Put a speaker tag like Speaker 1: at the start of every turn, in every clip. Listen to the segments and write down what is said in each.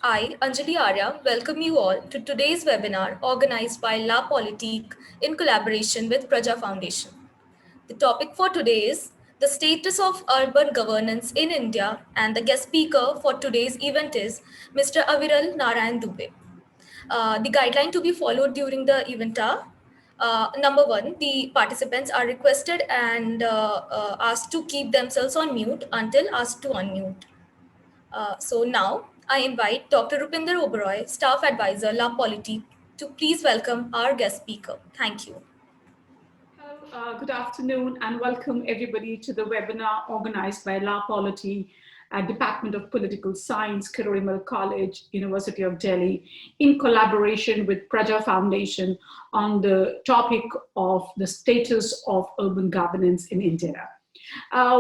Speaker 1: I, Anjali Arya, welcome you all to today's webinar organized by La Politique in collaboration with Praja Foundation. The topic for today is the status of urban governance in India, and the guest speaker for today's event is Mr. Aviral Narayan Dubey. The guideline to be followed during the event are number one, the participants are requested and asked to keep themselves on mute until asked to unmute. So now I invite Dr. Rupinder Oberoi, Staff Advisor, La Polity, to please welcome our guest speaker. Thank you.
Speaker 2: Hello, good afternoon, and welcome everybody to the webinar organized by La Polity, Department of Political Science, Kirorimal College, University of Delhi, in collaboration with Praja Foundation on the topic of the status of urban governance in India.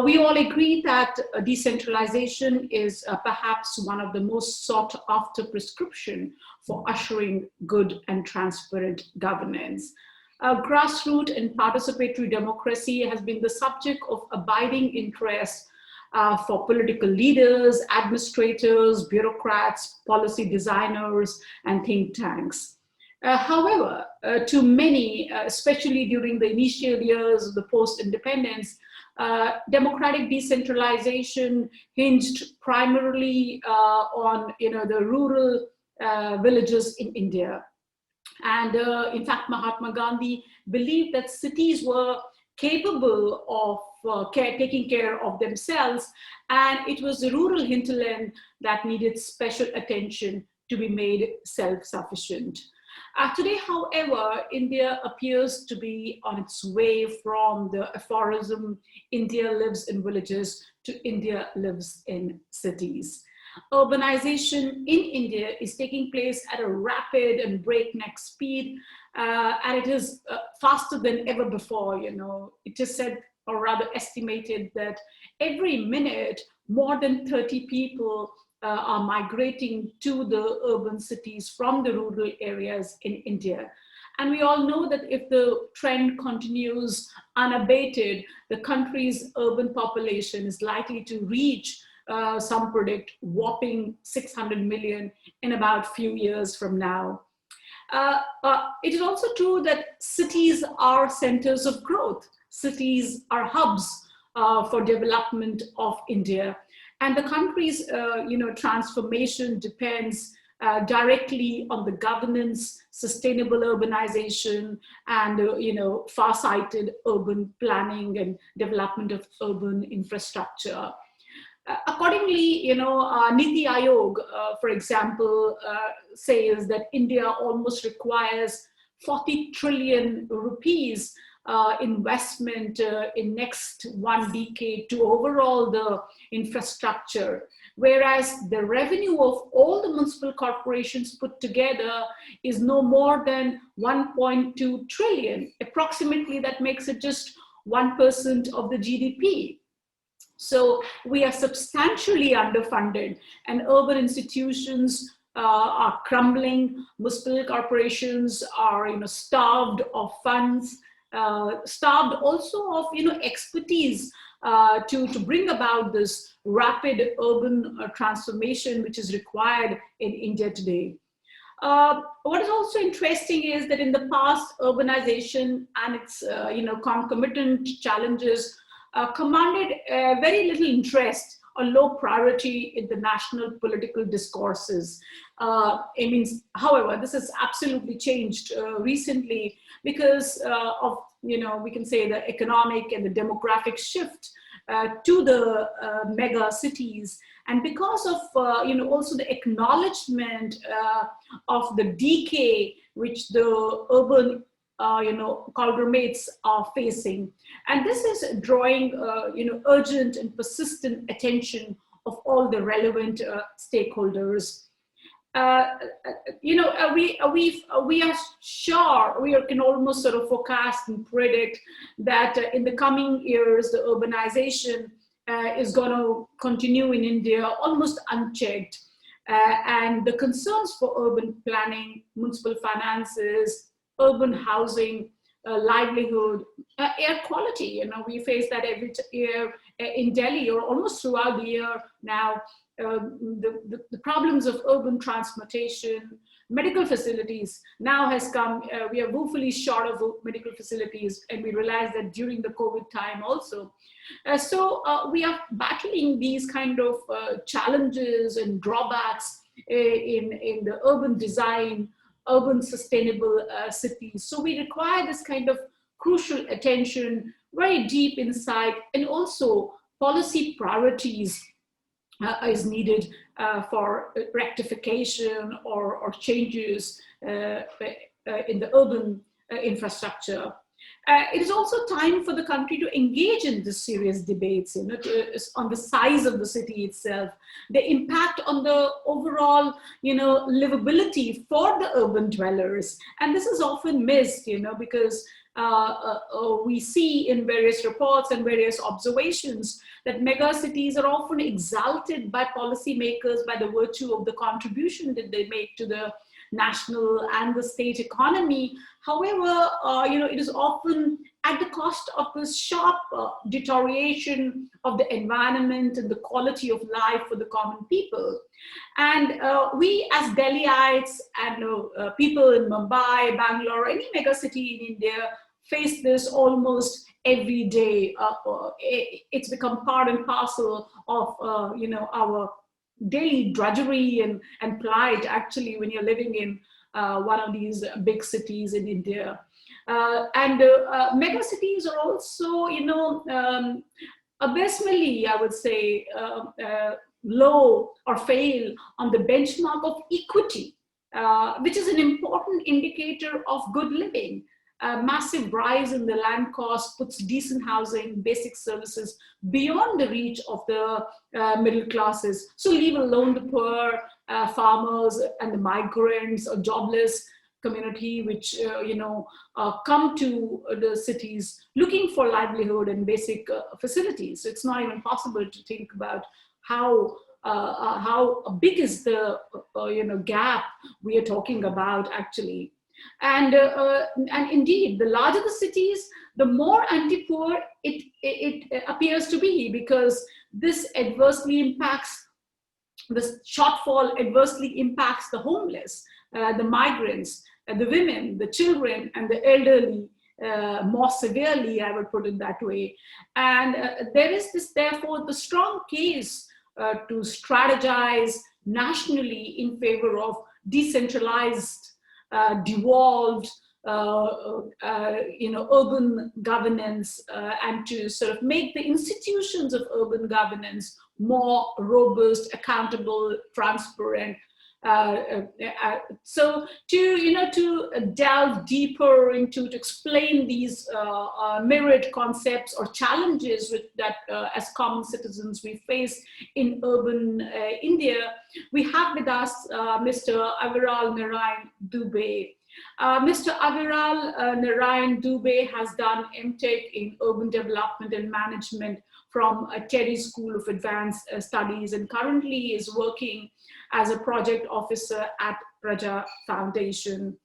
Speaker 2: We all agree that decentralization is perhaps one of the most sought after prescription for ushering good and transparent governance. Grassroots and participatory democracy has been the subject of abiding interest for political leaders, administrators, bureaucrats, policy designers, and think tanks. However, to many, especially during the initial years of the post-independence, democratic decentralization hinged primarily on the rural villages in India. And in fact, Mahatma Gandhi believed that cities were capable of taking care of themselves, and it was the rural hinterland that needed special attention to be made self-sufficient. Today, however, India appears to be on its way from the aphorism, India lives in villages, to India lives in cities. Urbanization in India is taking place at a rapid and breakneck speed, and it is faster than ever before. It is said, or rather estimated, that every minute more than 30 people are migrating to the urban cities from the rural areas in India. And we all know that if the trend continues unabated, the country's urban population is likely to reach, some predict, whopping 600 million in about a few years from now. It is also true that cities are centers of growth. Cities are hubs for development of India. And the country's transformation depends directly on the governance, sustainable urbanization, and far-sighted urban planning and development of urban infrastructure. Accordingly, Niti Aayog, for example, says that India almost requires 40 trillion rupees investment in next one decade to overhaul the infrastructure, whereas the revenue of all the municipal corporations put together is no more than 1.2 trillion. Approximately, that makes it just 1% of the GDP. So we are substantially underfunded, and urban institutions are crumbling. Municipal corporations are starved of funds, starved also of expertise to bring about this rapid urban transformation which is required in India today. What is also interesting is that in the past, urbanization and its concomitant challenges commanded very little interest or low priority in the national political discourses. However, this has absolutely changed recently because of, we can say, the economic and the demographic shift to the mega cities, and because of also the acknowledgement of the decay which the urban conglomerates are facing. And this is drawing urgent and persistent attention of all the relevant stakeholders. We are sure, we can almost sort of forecast and predict that in the coming years, the urbanization is going to continue in India almost unchecked. And the concerns for urban planning, municipal finances, urban housing, livelihood, air quality. We face that every year in Delhi, or almost throughout the year now. The problems of urban transportation, medical facilities now has come. We are woefully short of medical facilities, and we realize that during the COVID time also. So we are battling these kind of challenges and drawbacks in the urban design, urban sustainable cities. So we require this kind of crucial attention, very deep insight, and also policy priorities is needed for rectification or changes in the urban infrastructure. It is also time for the country to engage in this serious debates, on the size of the city itself, the impact on the overall, livability for the urban dwellers. And this is often missed, because we see in various reports and various observations that mega cities are often exalted by policymakers by the virtue of the contribution that they make to the national and the state economy. However, it is often at the cost of the sharp deterioration of the environment and the quality of life for the common people. And we as Delhiites and people in Mumbai, Bangalore, any mega city in India face this almost every day. It's become part and parcel of our daily drudgery and plight, actually, when you're living in one of these big cities in India. And mega cities are also, abysmally, I would say, low or fail on the benchmark of equity, which is an important indicator of good living. A massive rise in the land cost puts decent housing, basic services beyond the reach of the middle classes. So leave alone the poor, farmers and the migrants or jobless community, which come to the cities looking for livelihood and basic facilities. So it's not even possible to think about how big is the gap we are talking about, actually. And indeed, the larger the cities, the more anti-poor it appears to be, because this adversely impacts, the shortfall adversely impacts the homeless, the migrants, the women, the children, and the elderly more severely, I would put it that way. And there is this, therefore, the strong case to strategize nationally in favor of decentralized, devolved, urban governance, and to sort of make the institutions of urban governance more robust, accountable, transparent. So to delve deeper into, to explain these myriad concepts or challenges that as common citizens we face in urban India, we have with us Mr. Aviral Narayan Dubey. Mr. Aviral Narayan Dubey has done MTech in Urban Development and Management from Terry School of Advanced Studies, and currently is working as a project officer at Praja Foundation.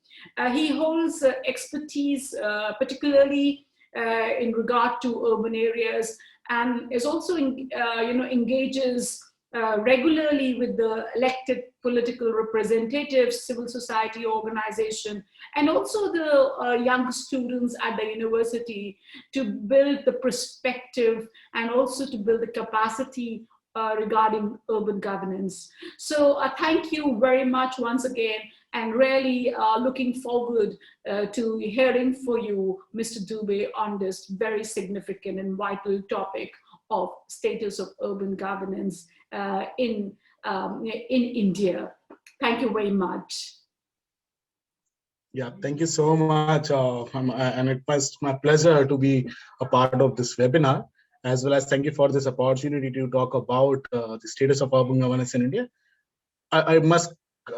Speaker 2: He holds expertise, particularly in regard to urban areas, and is also, engages regularly with the elected political representatives, civil society organization, and also the young students at the university to build the perspective and also to build the capacity regarding urban governance. So thank you very much once again, and really looking forward to hearing for you, Mr. Dubey, on this very significant and vital topic of status of urban governance in India. Thank you very much.
Speaker 3: Yeah, thank you so much. And it was my pleasure to be a part of this webinar, as well as thank you for this opportunity to talk about the status of urban governance in India. I must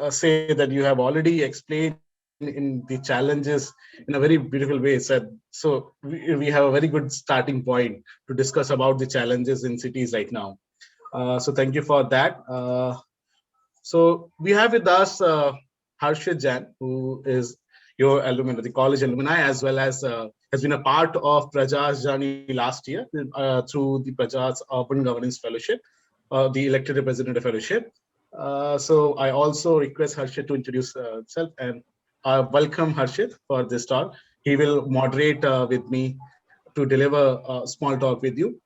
Speaker 3: say that you have already explained in the challenges in a very beautiful way. So we have a very good starting point to discuss about the challenges in cities right now. So thank you for that. So we have with us Harshit Jain, who is your alumni, the college alumni, as well as has been a part of Praja's journey last year through the Praja's Urban Governance Fellowship, the Elected Representative Fellowship. So I also request Harshit to introduce himself, and welcome Harshit for this talk. He will moderate with me to deliver a small talk with you.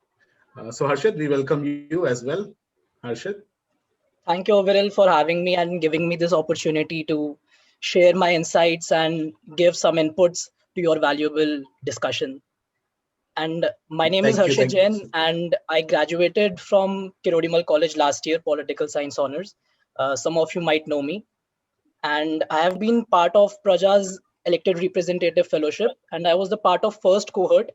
Speaker 3: So Harshit, we welcome you as well. Harshit.
Speaker 4: Thank you, Viral, for having me and giving me this opportunity to share my insights and give some inputs to your valuable discussion. And my name is
Speaker 3: Thank you.
Speaker 4: Harshit
Speaker 3: Thank you.
Speaker 4: Jain, and I graduated from Kirodimal College last year, Political Science Honors. Some of you might know me. And I have been part of Praja's Elected Representative Fellowship, and I was the part of first cohort.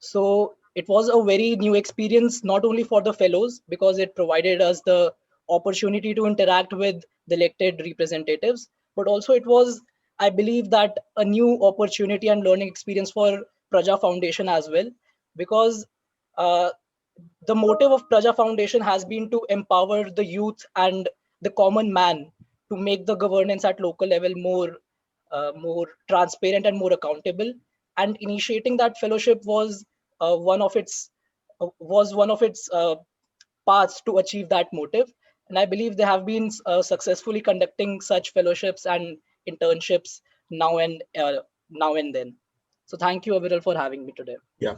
Speaker 4: So it was a very new experience, not only for the fellows, because it provided us the opportunity to interact with the elected representatives, but also it was, I believe, that a new opportunity and learning experience for Praja Foundation as well, because uh, the motive of Praja Foundation has been to empower the youth and the common man to make the governance at local level more transparent and more accountable. And initiating that fellowship was one of its paths to achieve that motive. And I believe they have been successfully conducting such fellowships and internships now and then. So thank you, Aviral, for having me today.
Speaker 3: Yeah.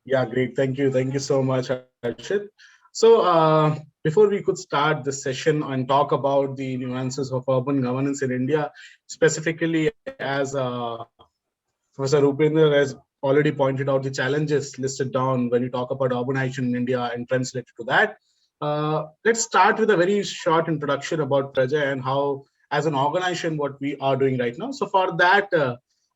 Speaker 3: Yeah, great. Thank you. Thank you so much, Harshit. So before we could start the session and talk about the nuances of urban governance in India, specifically as Professor Rupender has already pointed out the challenges listed down when you talk about urbanization in India and trends related to that. Let's start with a very short introduction about Praja and how, as an organization, what we are doing right now. So for that,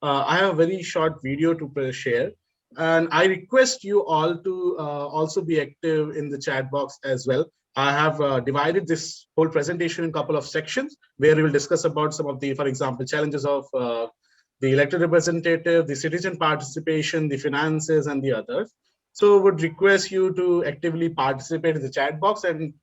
Speaker 3: I have a very short video to share. And I request you all to also be active in the chat box as well. I have divided this whole presentation in a couple of sections where we will discuss about some of the, for example, challenges of the elected representative, the citizen participation, the finances, and the others. So would request you to actively participate in the chat box and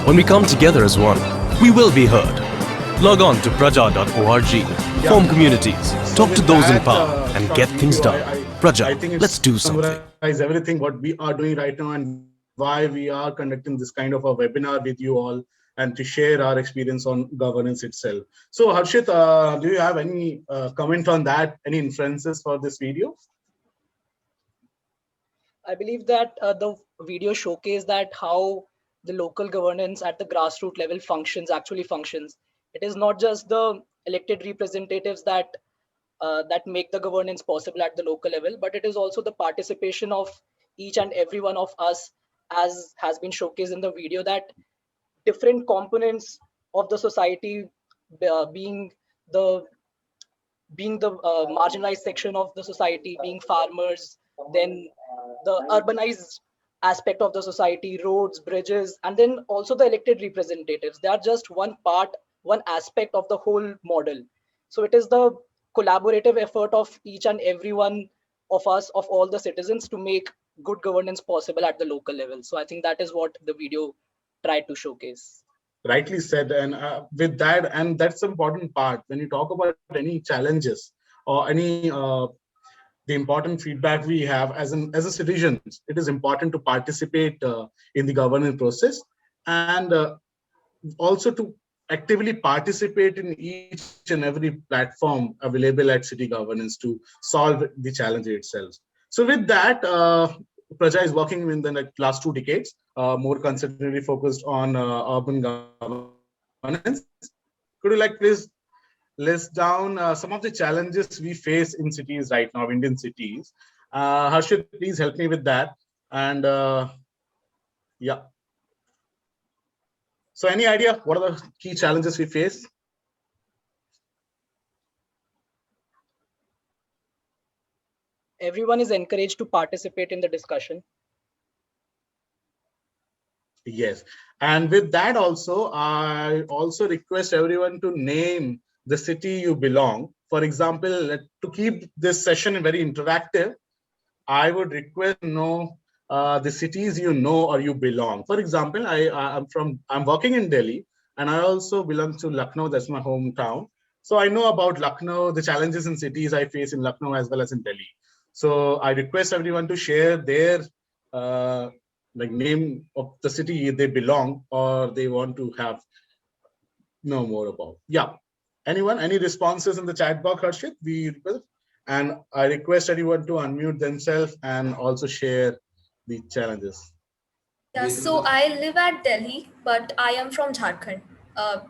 Speaker 5: When we come together as one, we will be heard. Log on to praja.org, form communities, talk to those in power, and get things done. Praja, let's do something.
Speaker 3: Summarize everything what we are doing right now and why we are conducting this kind of a webinar with you all and to share our experience on governance itself. So Harshit, do you have any comment on that? Any inferences for this video?
Speaker 4: I believe that the video showcased that how the local governance at the grassroots level actually functions. It is not just the elected representatives that make the governance possible at the local level, but it is also the participation of each and every one of us, as has been showcased in the video, that different components of the society, being the marginalized section of the society, being farmers, then the urbanized aspect of the society, roads, bridges, and then also the elected representatives. They are just one aspect of the whole model. So it is the collaborative effort of each and every one of us, of all the citizens, to make good governance possible at the local level. So I think that is what the video tried to showcase.
Speaker 3: Rightly said. And with that, and that's the important part when you talk about any challenges or any the important feedback we have as a citizens, it is important to participate in the governance process, and also to actively participate in each and every platform available at city governance to solve the challenge itself. So with that, Praja is working in the last 2 decades, more concentrated focused on urban governance. Could you please list down some of the challenges we face in cities right now, Indian cities? Harshit, please help me with that. And yeah. So any idea what are the key challenges we face?
Speaker 4: Everyone is encouraged to participate in the discussion.
Speaker 3: Yes. And with that also, I also request everyone to name the city you belong. For example, to keep this session very interactive, I would request to know the cities you know or you belong. For example, I'm working in Delhi, and I also belong to Lucknow. That's my hometown. So I know about Lucknow, the challenges in cities I face in Lucknow as well as in Delhi. So I request everyone to share their name of the city they belong or they want to know more about. Yeah. Anyone? Any responses in the chat box, Harshit? And I request everyone to unmute themselves and also share the challenges.
Speaker 1: Yeah, so I live at Delhi, but I am from Jharkhand.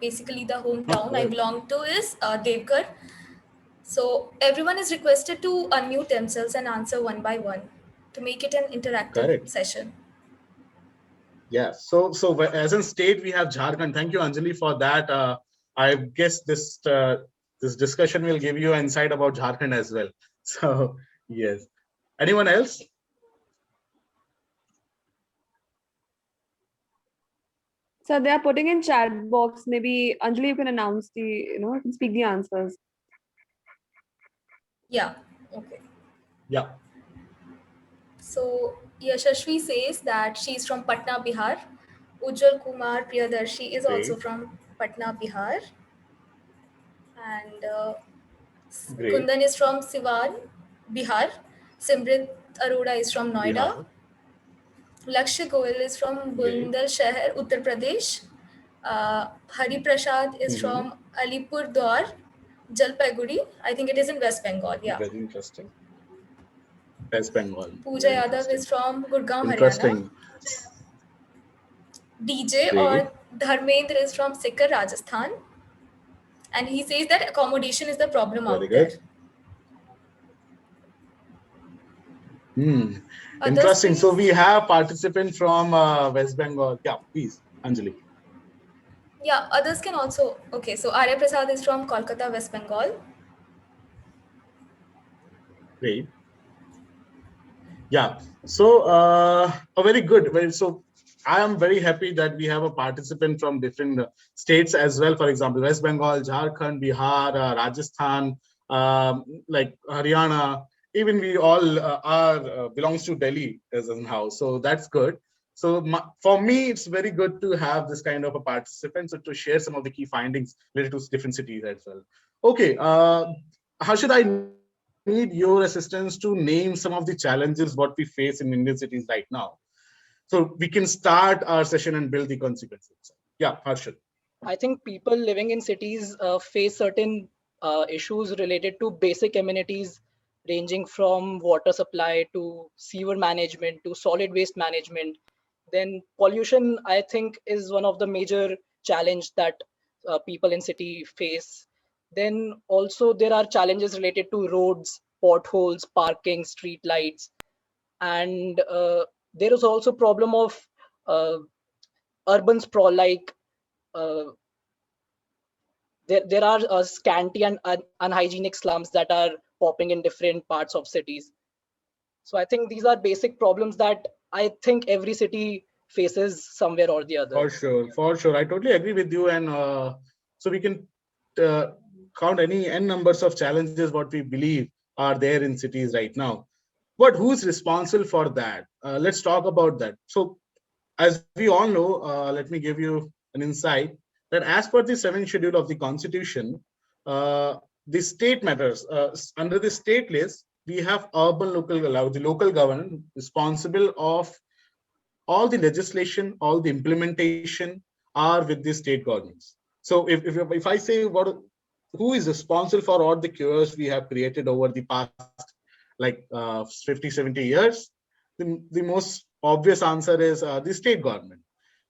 Speaker 1: Basically, the hometown I belong to is Devgar. So everyone is requested to unmute themselves and answer one by one to make it an interactive session.
Speaker 3: Yeah. So as in state, we have Jharkhand. Thank you, Anjali, for that. I guess this discussion will give you insight about Jharkhand as well. So yes. Anyone else?
Speaker 6: So they are putting in chat box. Maybe Anjali, you can announce you can speak the answers.
Speaker 1: Yeah. Okay.
Speaker 3: Yeah.
Speaker 1: So Yashashvi says that she's from Patna, Bihar. Ujjwal Kumar Priyadarshi is also from Patna, Bihar. And Kundan is from Siwan, Bihar. Simrit Arora is from Noida. Lakshya Goel is from Bundal Shahar, Uttar Pradesh. Hari Prasad is from Alipur Dwar, Jalpaiguri. I think it is in West Bengal. Yeah.
Speaker 3: Very interesting. West Bengal.
Speaker 1: Pooja Yadav is from Gurgaon, Haryana. DJ or Dharmendra is from Sikar, Rajasthan. And he says that accommodation is the problem out there.
Speaker 3: Interesting. So we have participants from West Bengal. Yeah, please, Anjali.
Speaker 1: Yeah, others can also. Okay, so Arya Prasad is from Kolkata, West Bengal.
Speaker 3: Great. Yeah. So very good. So I am very happy that we have a participant from different states as well. For example, West Bengal, Jharkhand, Bihar, Rajasthan, like Haryana. Even we all belongs to Delhi as in house. So that's good. So for me, it's very good to have this kind of a participant, so to share some of the key findings related to different cities as well. Okay, how should I need your assistance to name some of the challenges what we face in Indian cities right now, so we can start our session and build the consequences. Yeah, Harshit.
Speaker 4: I think people living in cities face certain issues related to basic amenities, ranging from water supply to sewer management to solid waste management. Then pollution, I think, is one of the major challenge that people in city face. Then also there are challenges related to roads, potholes, parking, street lights, and there is also problem of urban sprawl, like there are scanty and unhygienic slums that are popping in different parts of cities. So I think these are basic problems that I think every city faces somewhere or the other.
Speaker 3: For sure. I totally agree with you. And so we can count any n numbers of challenges what we believe are there in cities right now. But who's responsible for that? Let's talk about that. So as we all know, let me give you an insight that as per the 7th schedule of the Constitution, the state matters. Under the state list, we have urban the local government responsible of all the legislation, all the implementation are with the state governments. So if I say who is responsible for all the cures we have created over the past like 50, 70 years, the most obvious answer is the state government,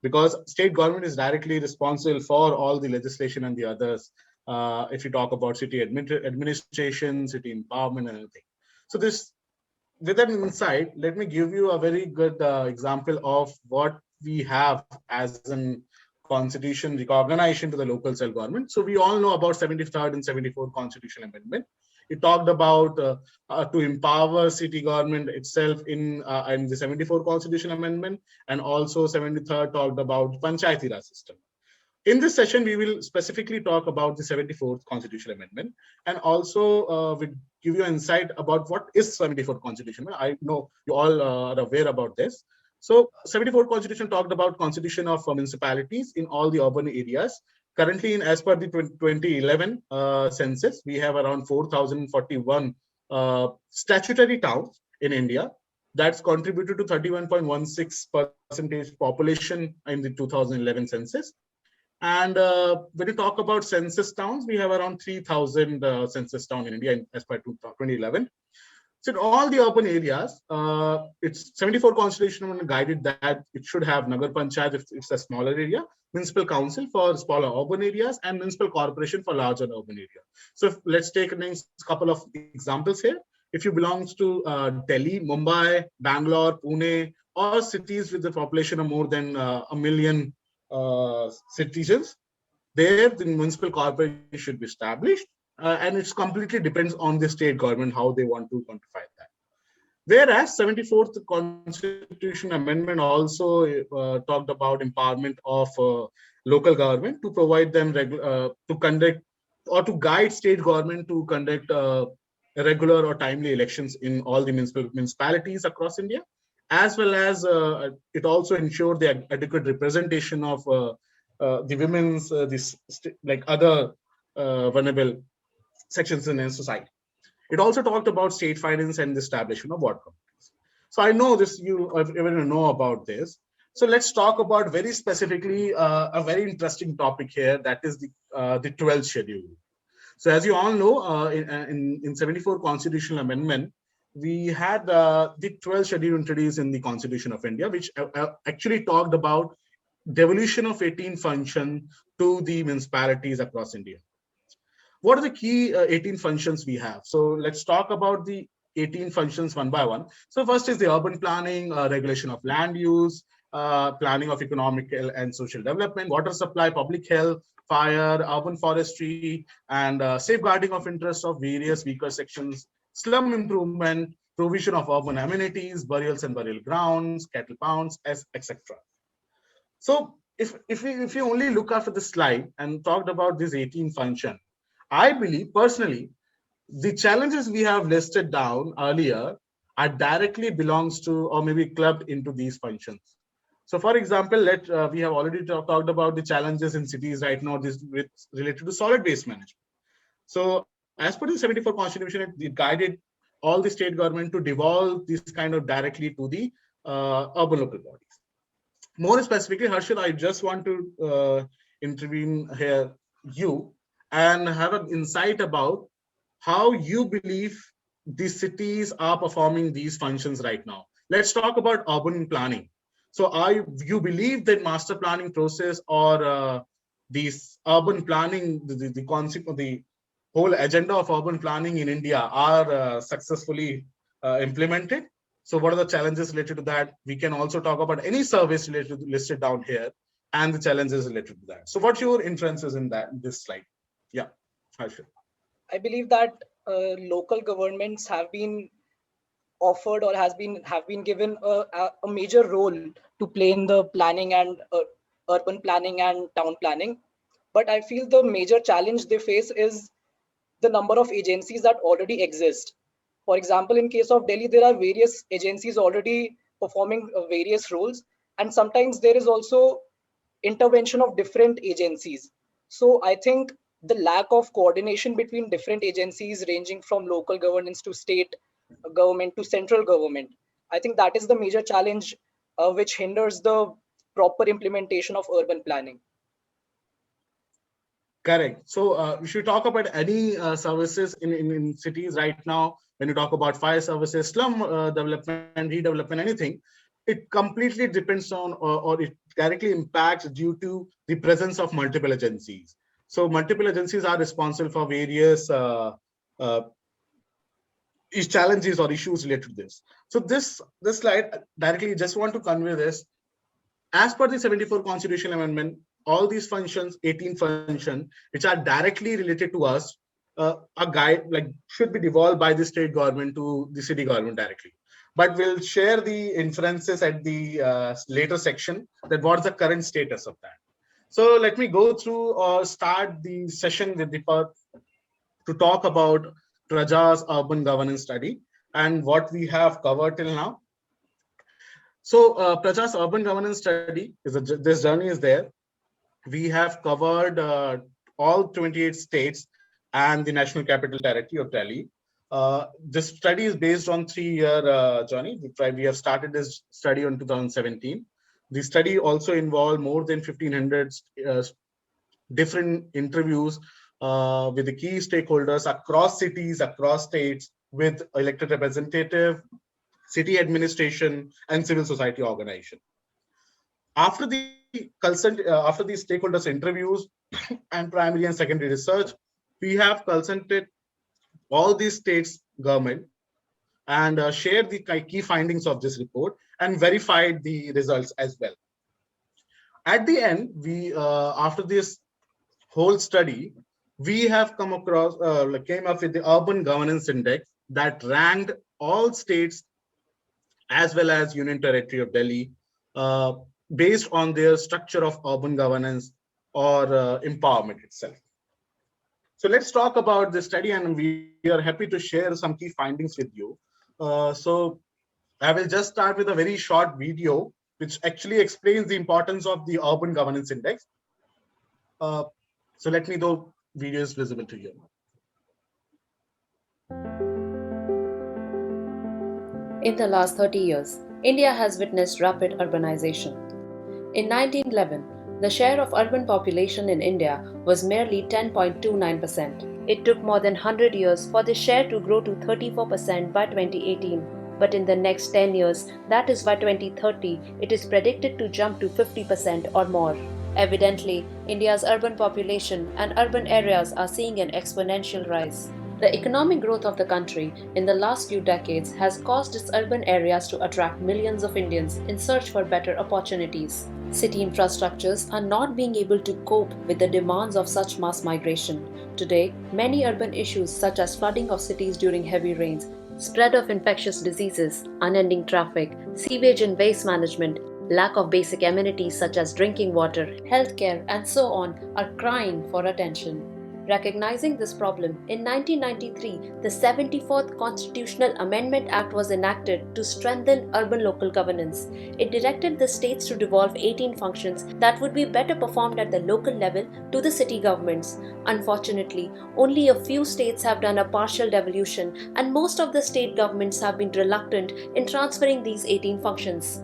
Speaker 3: because state government is directly responsible for all the legislation and the others. If you talk about city administration, city empowerment, and everything. So this, with an insight, let me give you a very good example of what we have as an constitution recognition to the local self-government. So we all know about 73rd and 74th constitutional amendment. It talked about to empower city government itself in the 74th constitutional amendment, and also 73rd talked about Panchayati Raj system. In this session, we will specifically talk about the 74th constitutional amendment, and also we'll give you insight about what is 74th constitution. I know you all are aware about this. So 74th constitution talked about constitution of municipalities in all the urban areas. Currently, as per the 2011 census, we have around 4,041 statutory towns in India. That's contributed to 31.16% population in the 2011 census. And when you talk about census towns, we have around 3,000 census towns in India as per 2011. So in all the urban areas, it's 74 constitution guided that it should have Nagar Panchayat if it's a smaller area, municipal council for smaller urban areas, and municipal corporation for larger urban area. So let's take a couple of examples here. If you belong to Delhi, Mumbai, Bangalore, Pune, or cities with a population of more than a million citizens, there the municipal corporation should be established. And it's completely depends on the state government how they want to quantify that. Whereas 74th Constitution Amendment also talked about empowerment of local government to provide them to conduct or to guide state government to conduct regular or timely elections in all the municipalities across India, as well as it also ensured the adequate representation of the women's like other vulnerable sections in society. It also talked about state finance and the establishment of ward committees. So I know this, you everyone know about this. So let's talk about very specifically a very interesting topic here, that is the 12th schedule. So as you all know, in 74 constitutional amendment, we had the 12th schedule introduced in the Constitution of India, which actually talked about devolution of 18 functions to the municipalities across India. What are the key 18 functions we have? So let's talk about the 18 functions one by one. So first is the urban planning, regulation of land use, planning of economic and social development, water supply, public health, fire, urban forestry, and safeguarding of interests of various weaker sections, slum improvement, provision of urban amenities, burials and burial grounds, cattle pounds, etc. So if we only look after the slide and talked about this 18 function, I believe personally, the challenges we have listed down earlier are directly belongs to or maybe clubbed into these functions. So for example, we have already talked about the challenges in cities right now, this related to solid waste management. So as per the 74 Constitution, it guided all the state government to devolve this kind of directly to the urban local bodies. More specifically, Harshit, I just want to intervene here you and have an insight about how you believe the cities are performing these functions right now. Let's talk about urban planning. So you believe that master planning process or these urban planning, the concept of the whole agenda of urban planning in India are successfully implemented? So what are the challenges related to that? We can also talk about any service related listed down here and the challenges related to that. So what's your inferences in this slide? Yeah, Harshit.
Speaker 4: I believe that local governments have been offered or have been given a major role to play in the planning and urban planning and town planning. But I feel the major challenge they face is the number of agencies that already exist. For example, in case of Delhi, there are various agencies already performing various roles, and sometimes there is also intervention of different agencies. So I think the lack of coordination between different agencies ranging from local governance to state government to central government, I think that is the major challenge which hinders the proper implementation of urban planning.
Speaker 3: Correct. So we should talk about any services in cities right now. When you talk about fire services, slum development, redevelopment, anything, it completely depends on or it directly impacts due to the presence of multiple agencies. So multiple agencies are responsible for various challenges or issues related to this. So this slide directly just want to convey this. As per the 74 Constitutional Amendment, all these functions, 18 functions, which are directly related to us, a guide should be devolved by the state government to the city government directly. But we'll share the inferences at the later section that what's the current status of that. So let me go through or start the session with Deepak to talk about Praja's urban governance study and what we have covered till now. So Praja's urban governance study this journey is there. We have covered all 28 states and the National Capital Territory of Delhi. This study is based on 3-year journey. We have started this study in 2017. The study also involved more than 1,500 different interviews with the key stakeholders across cities, across states, with elected representative, city administration, and civil society organization. After the stakeholders interviews and primary and secondary research, we have consulted all these states government and shared the key findings of this report and verified the results as well. At the end, we after this whole study, we have came up with the Urban Governance Index that ranked all states as well as Union Territory of Delhi based on their structure of urban governance or empowerment itself. So let's talk about the study, and we are happy to share some key findings with you. So I will just start with a very short video, which actually explains the importance of the Urban Governance Index. So let me know video is visible to you.
Speaker 7: In the last 30 years, India has witnessed rapid urbanization. In 1911, the share of urban population in India was merely 10.29%. It took more than 100 years for this share to grow to 34% by 2018. But in the next 10 years, that is by 2030, it is predicted to jump to 50% or more. Evidently, India's urban population and urban areas are seeing an exponential rise. The economic growth of the country in the last few decades has caused its urban areas to attract millions of Indians in search for better opportunities. City infrastructures are not being able to cope with the demands of such mass migration. Today, many urban issues such as flooding of cities during heavy rains, spread of infectious diseases, unending traffic, sewage and waste management, lack of basic amenities such as drinking water, healthcare, and so on are crying for attention. Recognizing this problem, in 1993, the 74th Constitutional Amendment Act was enacted to strengthen urban local governance. It directed the states to devolve 18 functions that would be better performed at the local level to the city governments. Unfortunately, only a few states have done a partial devolution, and most of the state governments have been reluctant in transferring these 18 functions.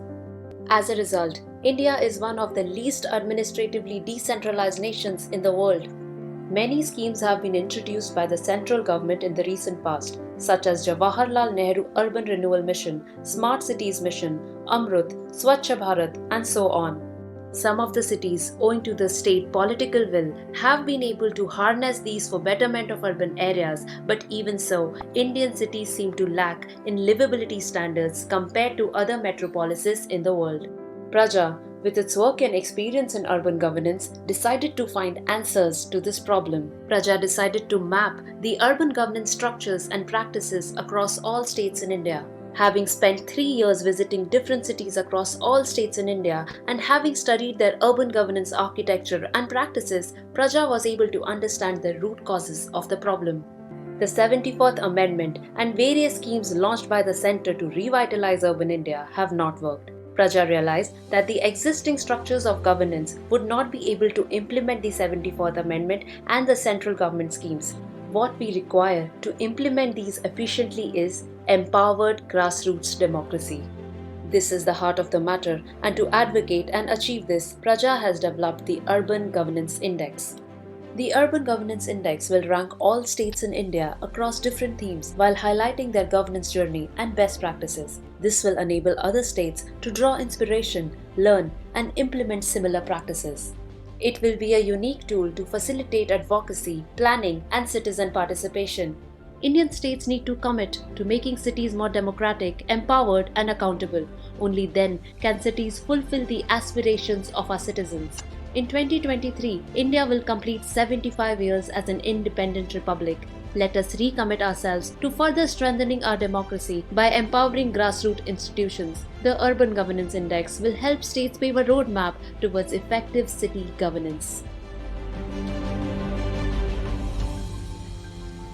Speaker 7: As a result, India is one of the least administratively decentralized nations in the world. Many schemes have been introduced by the central government in the recent past, such as Jawaharlal Nehru Urban Renewal Mission, Smart Cities Mission, Amrut, Swachh Bharat, and so on. Some of the cities, owing to the state political will, have been able to harness these for betterment of urban areas, but even so, Indian cities seem to lack in livability standards compared to other metropolises in the world. Praja, with its work and experience in urban governance, decided to find answers to this problem. Praja decided to map the urban governance structures and practices across all states in India. Having spent 3 years visiting different cities across all states in India and having studied their urban governance architecture and practices, Praja was able to understand the root causes of the problem. The 74th Amendment and various schemes launched by the centre to revitalize urban India have not worked. Praja realized that the existing structures of governance would not be able to implement the 74th Amendment and the central government schemes. What we require to implement these efficiently is empowered grassroots democracy. This is the heart of the matter, and to advocate and achieve this, Praja has developed the Urban Governance Index. The Urban Governance Index will rank all states in India across different themes while highlighting their governance journey and best practices. This will enable other states to draw inspiration, learn, and implement similar practices. It will be a unique tool to facilitate advocacy, planning, and citizen participation. Indian states need to commit to making cities more democratic, empowered, and accountable. Only then can cities fulfill the aspirations of our citizens. In 2023, India will complete 75 years as an independent republic. Let us recommit ourselves to further strengthening our democracy by empowering grassroots institutions. The Urban Governance Index will help states pave a roadmap towards effective city governance.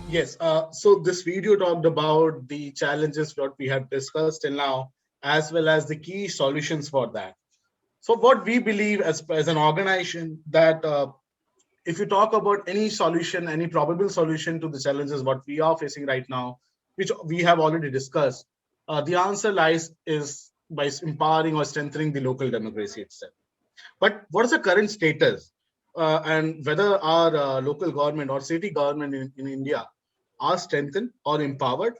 Speaker 3: Yes, so this video talked about the challenges what we have discussed till now, as well as the key solutions for that. So what we believe as an organization that if you talk about any solution, any probable solution to the challenges what we are facing right now, which we have already discussed, the answer lies is by empowering or strengthening the local democracy itself. But what is the current status and whether our local government or city government in India are strengthened or empowered?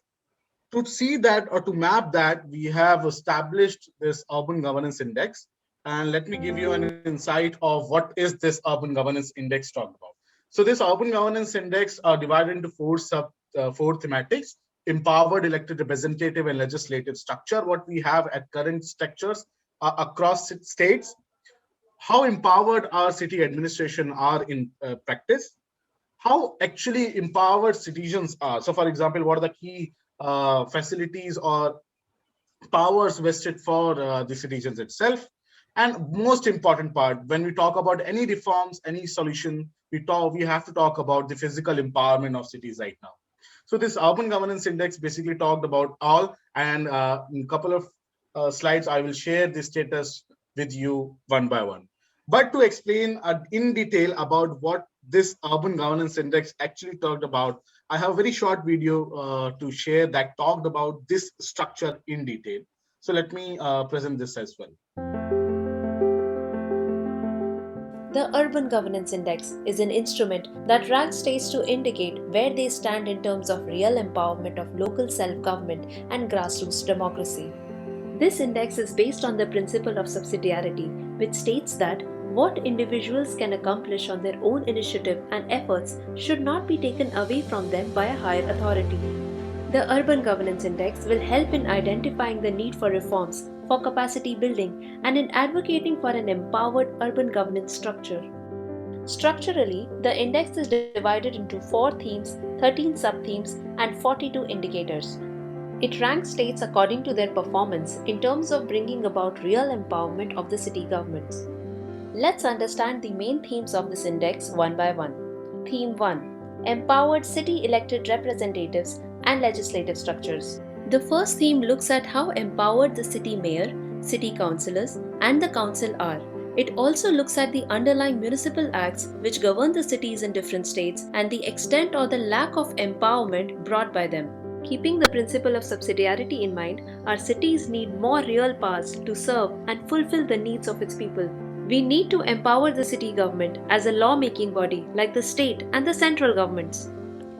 Speaker 3: To see that or to map that, we have established this Urban Governance Index. And let me give you an insight of what is this Urban Governance Index talk about. So this Urban Governance Index are divided into four thematics: empowered elected representative and legislative structure, what we have at current structures across states, how empowered our city administration are in practice, how actually empowered citizens are. So for example, what are the key facilities or powers vested for the citizens itself. And most important part, when we talk about any reforms, any solution, we have to talk about the physical empowerment of cities right now. So this Urban Governance Index basically talked about all, and in a couple of slides, I will share the status with you one by one. But to explain in detail about what this Urban Governance Index actually talked about, I have a very short video to share that talked about this structure in detail. So let me present this as well.
Speaker 7: The Urban Governance Index is an instrument that ranks states to indicate where they stand in terms of real empowerment of local self-government and grassroots democracy. This index is based on the principle of subsidiarity, which states that what individuals can accomplish on their own initiative and efforts should not be taken away from them by a higher authority. The Urban Governance Index will help in identifying the need for reforms, for capacity building, and in advocating for an empowered urban governance structure. Structurally, the index is divided into 4 themes, 13 sub-themes, and 42 indicators. It ranks states according to their performance in terms of bringing about real empowerment of the city governments. Let's understand the main themes of this index one by one. Theme 1: Empowered city elected representatives and legislative structures. The first theme looks at how empowered the city mayor, city councillors, and the council are. It also looks at the underlying municipal acts which govern the cities in different states and the extent or the lack of empowerment brought by them. Keeping the principle of subsidiarity in mind, our cities need more real powers to serve and fulfill the needs of its people. We need to empower the city government as a lawmaking body like the state and the central governments.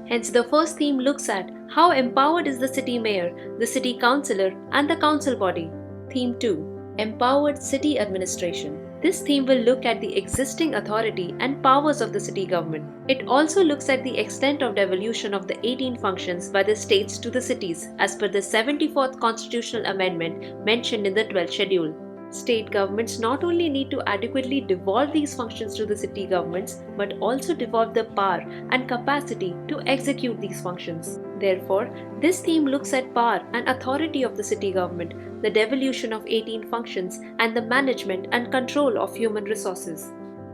Speaker 7: Hence, the first theme looks at how empowered is the city mayor, the city councillor, and the council body. Theme 2: Empowered city administration. This theme will look at the existing authority and powers of the city government. It also looks at the extent of devolution of the 18 functions by the states to the cities as per the 74th Constitutional Amendment mentioned in the 12th Schedule. State governments not only need to adequately devolve these functions to the city governments, but also devolve the power and capacity to execute these functions. Therefore, this theme looks at power and authority of the city government, the devolution of 18 functions, and the management and control of human resources.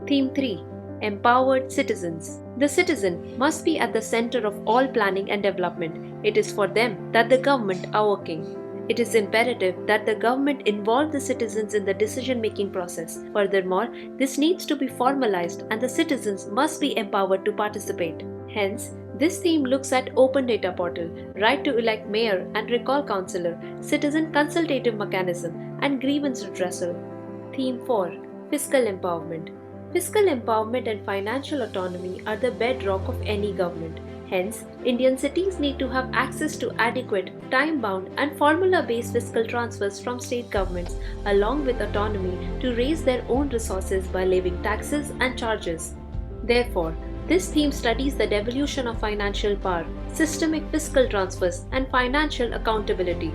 Speaker 7: Theme 3: Empowered citizens. The citizen must be at the center of all planning and development. It is for them that the government are working. It is imperative that the government involve the citizens in the decision-making process. Furthermore, this needs to be formalized and the citizens must be empowered to participate. Hence, this theme looks at open data portal, right to elect mayor and recall councillor, citizen consultative mechanism, and grievance redressal. Theme 4. Fiscal empowerment. Fiscal empowerment and financial autonomy are the bedrock of any government. Hence, Indian cities need to have access to adequate, time-bound and formula-based fiscal transfers from state governments along with autonomy to raise their own resources by levying taxes and charges. Therefore, this theme studies the devolution of financial power, systemic fiscal transfers and financial accountability.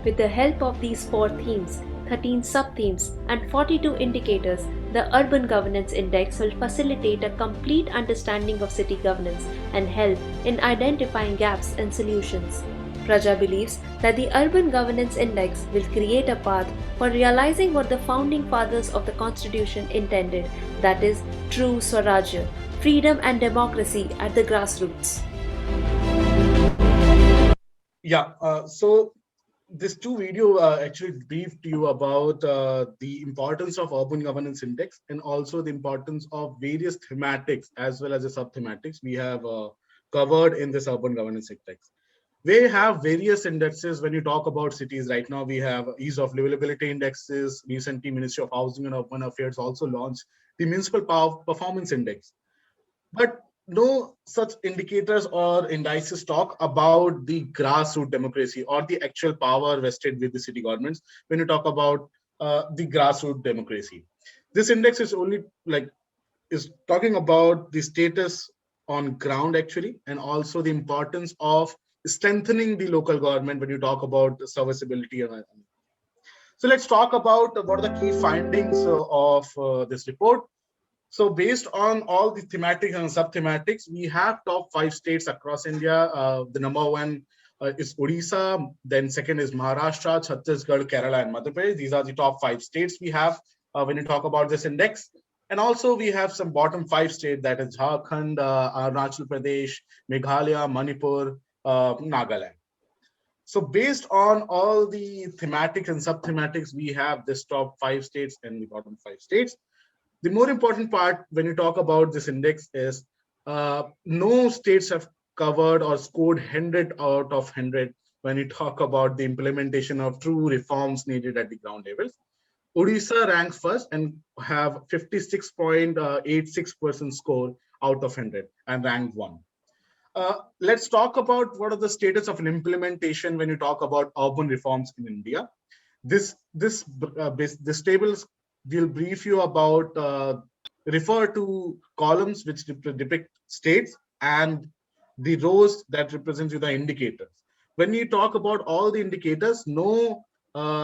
Speaker 7: With the help of these 4 themes, 13 sub-themes and 42 indicators, the Urban Governance Index will facilitate a complete understanding of city governance and help in identifying gaps and solutions. Praja believes that the Urban Governance Index will create a path for realizing what the founding fathers of the Constitution intended, that is, true Swarajya, freedom and democracy at the grassroots.
Speaker 3: Yeah, so this 2 video actually briefed you about the importance of Urban Governance Index and also the importance of various thematics as well as the sub-thematics we have covered in this Urban Governance Index. We have various indexes when you talk about cities. Right now, we have ease of livability indexes. Recently, Ministry of Housing and Urban Affairs also launched the Municipal Power Performance Index. But no such indicators or indices talk about the grassroots democracy or the actual power vested with the city governments when you talk about the grassroots democracy. This index is only is talking about the status on ground actually, and also the importance of strengthening the local government when you talk about the serviceability. So let's talk about what are the key findings of this report. So based on all the thematics and sub-thematics, we have top 5 states across India. The number 1 is Odisha, then second is Maharashtra, Chhattisgarh, Kerala, and Madhya Pradesh. These are the top 5 states we have when you talk about this index. And also we have some bottom 5 states, that is Jharkhand, Arunachal Pradesh, Meghalaya, Manipur, Nagaland. So based on all the thematics and sub-thematics, we have this top 5 states and the bottom 5 states. The more important part when you talk about this index is no states have covered or scored 100 out of 100 when you talk about the implementation of true reforms needed at the ground levels. Odisha ranks first and have 56.86% score out of 100 and ranked 1. Let's talk about what are the status of an implementation when you talk about urban reforms in India. This table will brief you about refer to columns which depict states and the rows that represent you the indicators. When you talk about all the indicators, no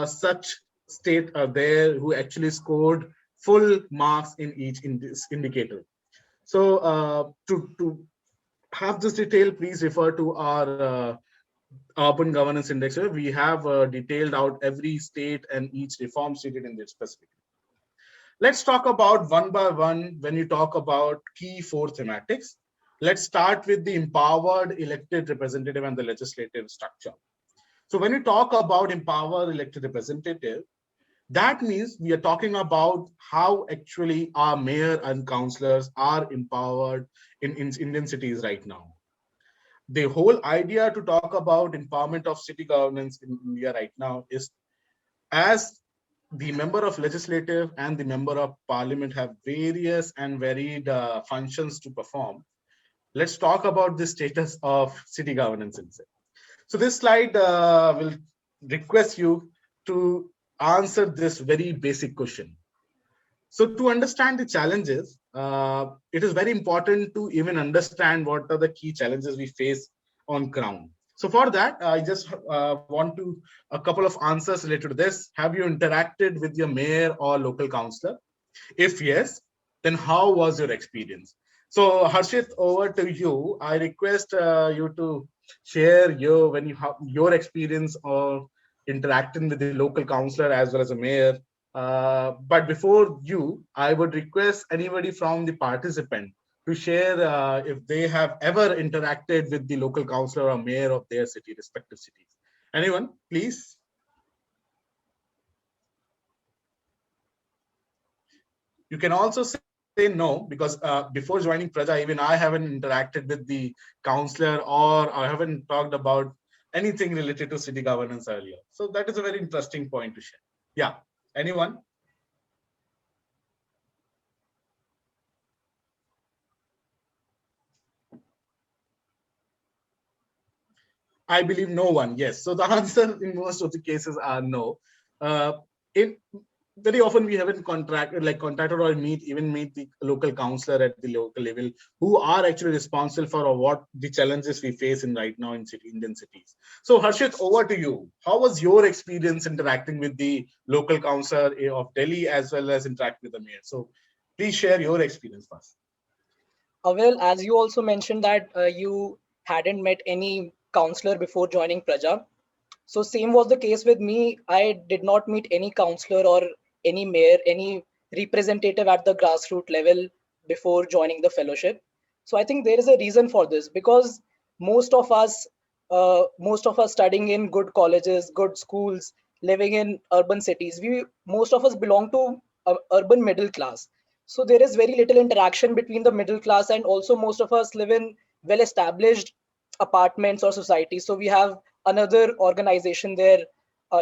Speaker 3: such state are there who actually scored full marks in each indicator. So to have this detail, please refer to our Urban Governance Index. We have detailed out every state and each reform stated in this specific. Let's talk about one by one when you talk about key 4 thematics. Let's start with the empowered elected representative and the legislative structure. So when you talk about empowered elected representative, that means we are talking about how actually our mayor and councillors are empowered in Indian cities right now. The whole idea to talk about empowerment of city governance in India right now is, as the member of legislative and the member of parliament have various and varied functions to perform, let's talk about the status of city governance instead. So this slide will request you to answer this very basic question. So to understand the challenges, it is very important to even understand what are the key challenges we face on ground. So for that, I just want to a couple of answers related to this. Have you interacted with your mayor or local councillor? If yes, then how was your experience? So Harshit, over to you. I request you to share your experience of interacting with the local councillor as well as a mayor. But before you, I would request anybody from the participant to share if they have ever interacted with the local councillor or mayor of their city, respective cities. Anyone, please? You can also say no, because before joining Praja, even I haven't interacted with the councillor, or I haven't talked about anything related to city governance earlier. So that is a very interesting point to share. Yeah, anyone? I believe no one. Yes. So the answer in most of the cases are no. Very often we haven't contacted or meet the local councillor at the local level, who are actually responsible for what the challenges we face in right now in Indian cities. So Harshit, over to you. How was your experience interacting with the local councillor of Delhi as well as interact with the mayor? So please share your experience first.
Speaker 4: Well, as you also mentioned that you hadn't met any councillor before joining Praja. So same was the case with me. I did not meet any councillor or any mayor, any representative at the grassroots level before joining the fellowship. So I think there is a reason for this, because most of us studying in good colleges, good schools, living in urban cities, most of us belong to urban middle class. So there is very little interaction between the middle class, and also most of us live in well-established apartments or societies. So we have another organization there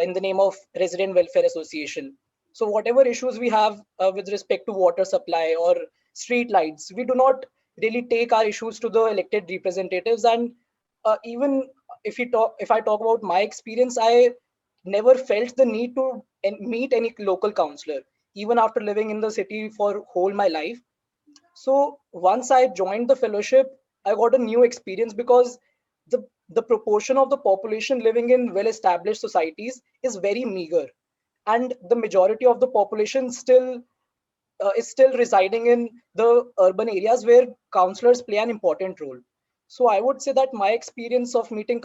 Speaker 4: in the name of Resident Welfare Association. So whatever issues we have with respect to water supply or street lights, we do not really take our issues to the elected representatives. And even if I talk about my experience, I never felt the need to meet any local councillor, even after living in the city for whole my life. So once I joined the fellowship, I got a new experience, because the proportion of the population living in well-established societies is very meager, and the majority of the population is still residing in the urban areas where councillors play an important role. So I would say that my experience of meeting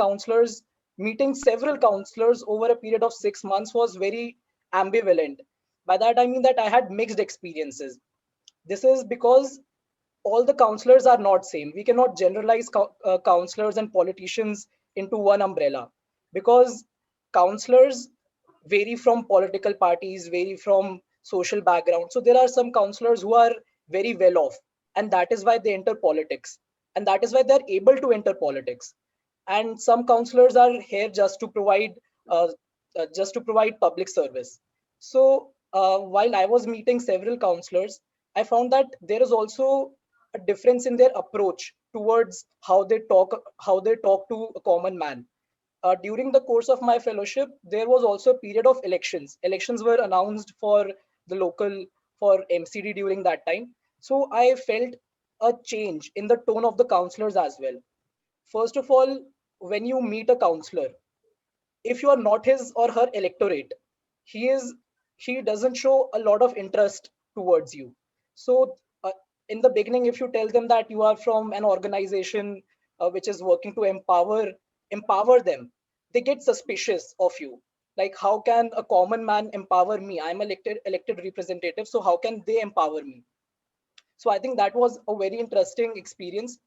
Speaker 4: several councillors over a period of 6 months was very ambivalent. By that I mean that I had mixed experiences. This is because all the councillors are not same. We cannot generalize councillors and politicians into one umbrella, because councillors vary from political parties, vary from social background. So there are some councillors who are very well off, and that is why they enter politics, and that is why they're able to enter politics. And some councillors are here just to provide public service. So while I was meeting several councillors, I found that there is also a difference in their approach towards how they talk to a common man. During the course of my fellowship, there was also a period of elections. Elections were announced for MCD during that time. So I felt a change in the tone of the councillors as well. First of all, when you meet a councillor, if you are not his or her electorate, she doesn't show a lot of interest towards you. So in the beginning, if you tell them that you are from an organization which is working to empower them, they get suspicious of you. Like, how can a common man empower me? I'm elected representative, so how can they empower me? So I think that was a very interesting experience,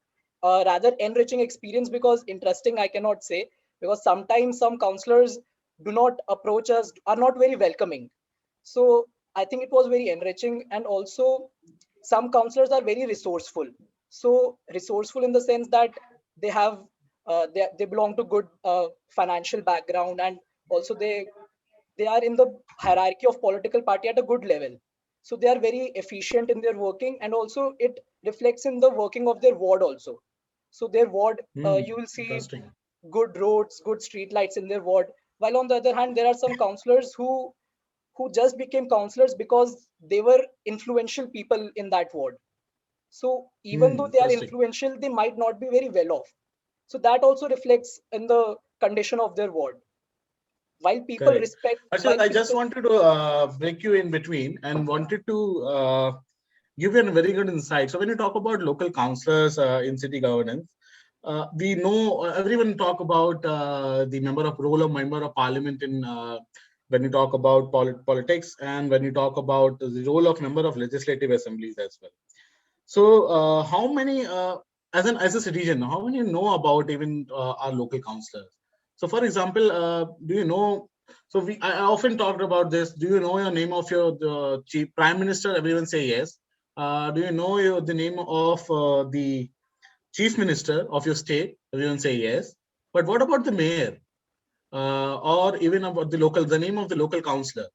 Speaker 4: rather enriching experience, because interesting I cannot say, because sometimes some councillors do not approach us, are not very welcoming. So I think it was very enriching. And also some councillors are very resourceful. So resourceful in the sense that they have they belong to good financial background, and also they are in the hierarchy of political party at a good level. So they are very efficient in their working, and also it reflects in the working of their ward also. So their ward, you will see good roads, good street lights in their ward. While on the other hand, there are some councillors who just became councillors because they were influential people in that ward. So even though they are influential, they might not be very well off. So that also reflects in the condition of their ward. While people respect...
Speaker 3: Actually, I just wanted to break you in between and wanted to give you a very good insight. So when you talk about local councillors in city governance, we know everyone talk about the role of member of parliament in when you talk about politics, and when you talk about the role of member of legislative assemblies as well. So how many, as a citizen, how many know about even our local councillors? So for example, do you know, so I often talked about this. Do you know your name of your the chief prime minister? Everyone say yes. Do you know the name of the chief minister of your state? Everyone say yes. But what about the mayor? Or even about the name of the local councillor?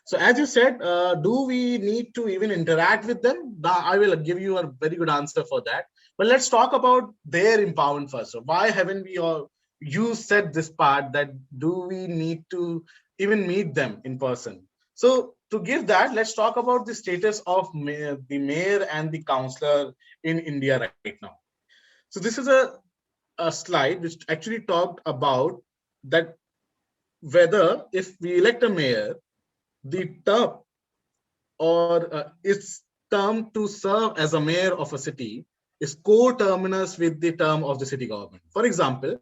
Speaker 3: So as you said, do we need to even interact with them? I will give you a very good answer for that. But let's talk about their empowerment first. So why haven't we all, you said this part that do we need to even meet them in person? So to give that, let's talk about the status of the mayor and the councillor in India right now. So this is a slide which actually talked about that whether if we elect a mayor, the term or its term to serve as a mayor of a city is co-terminus with the term of the city government. For example,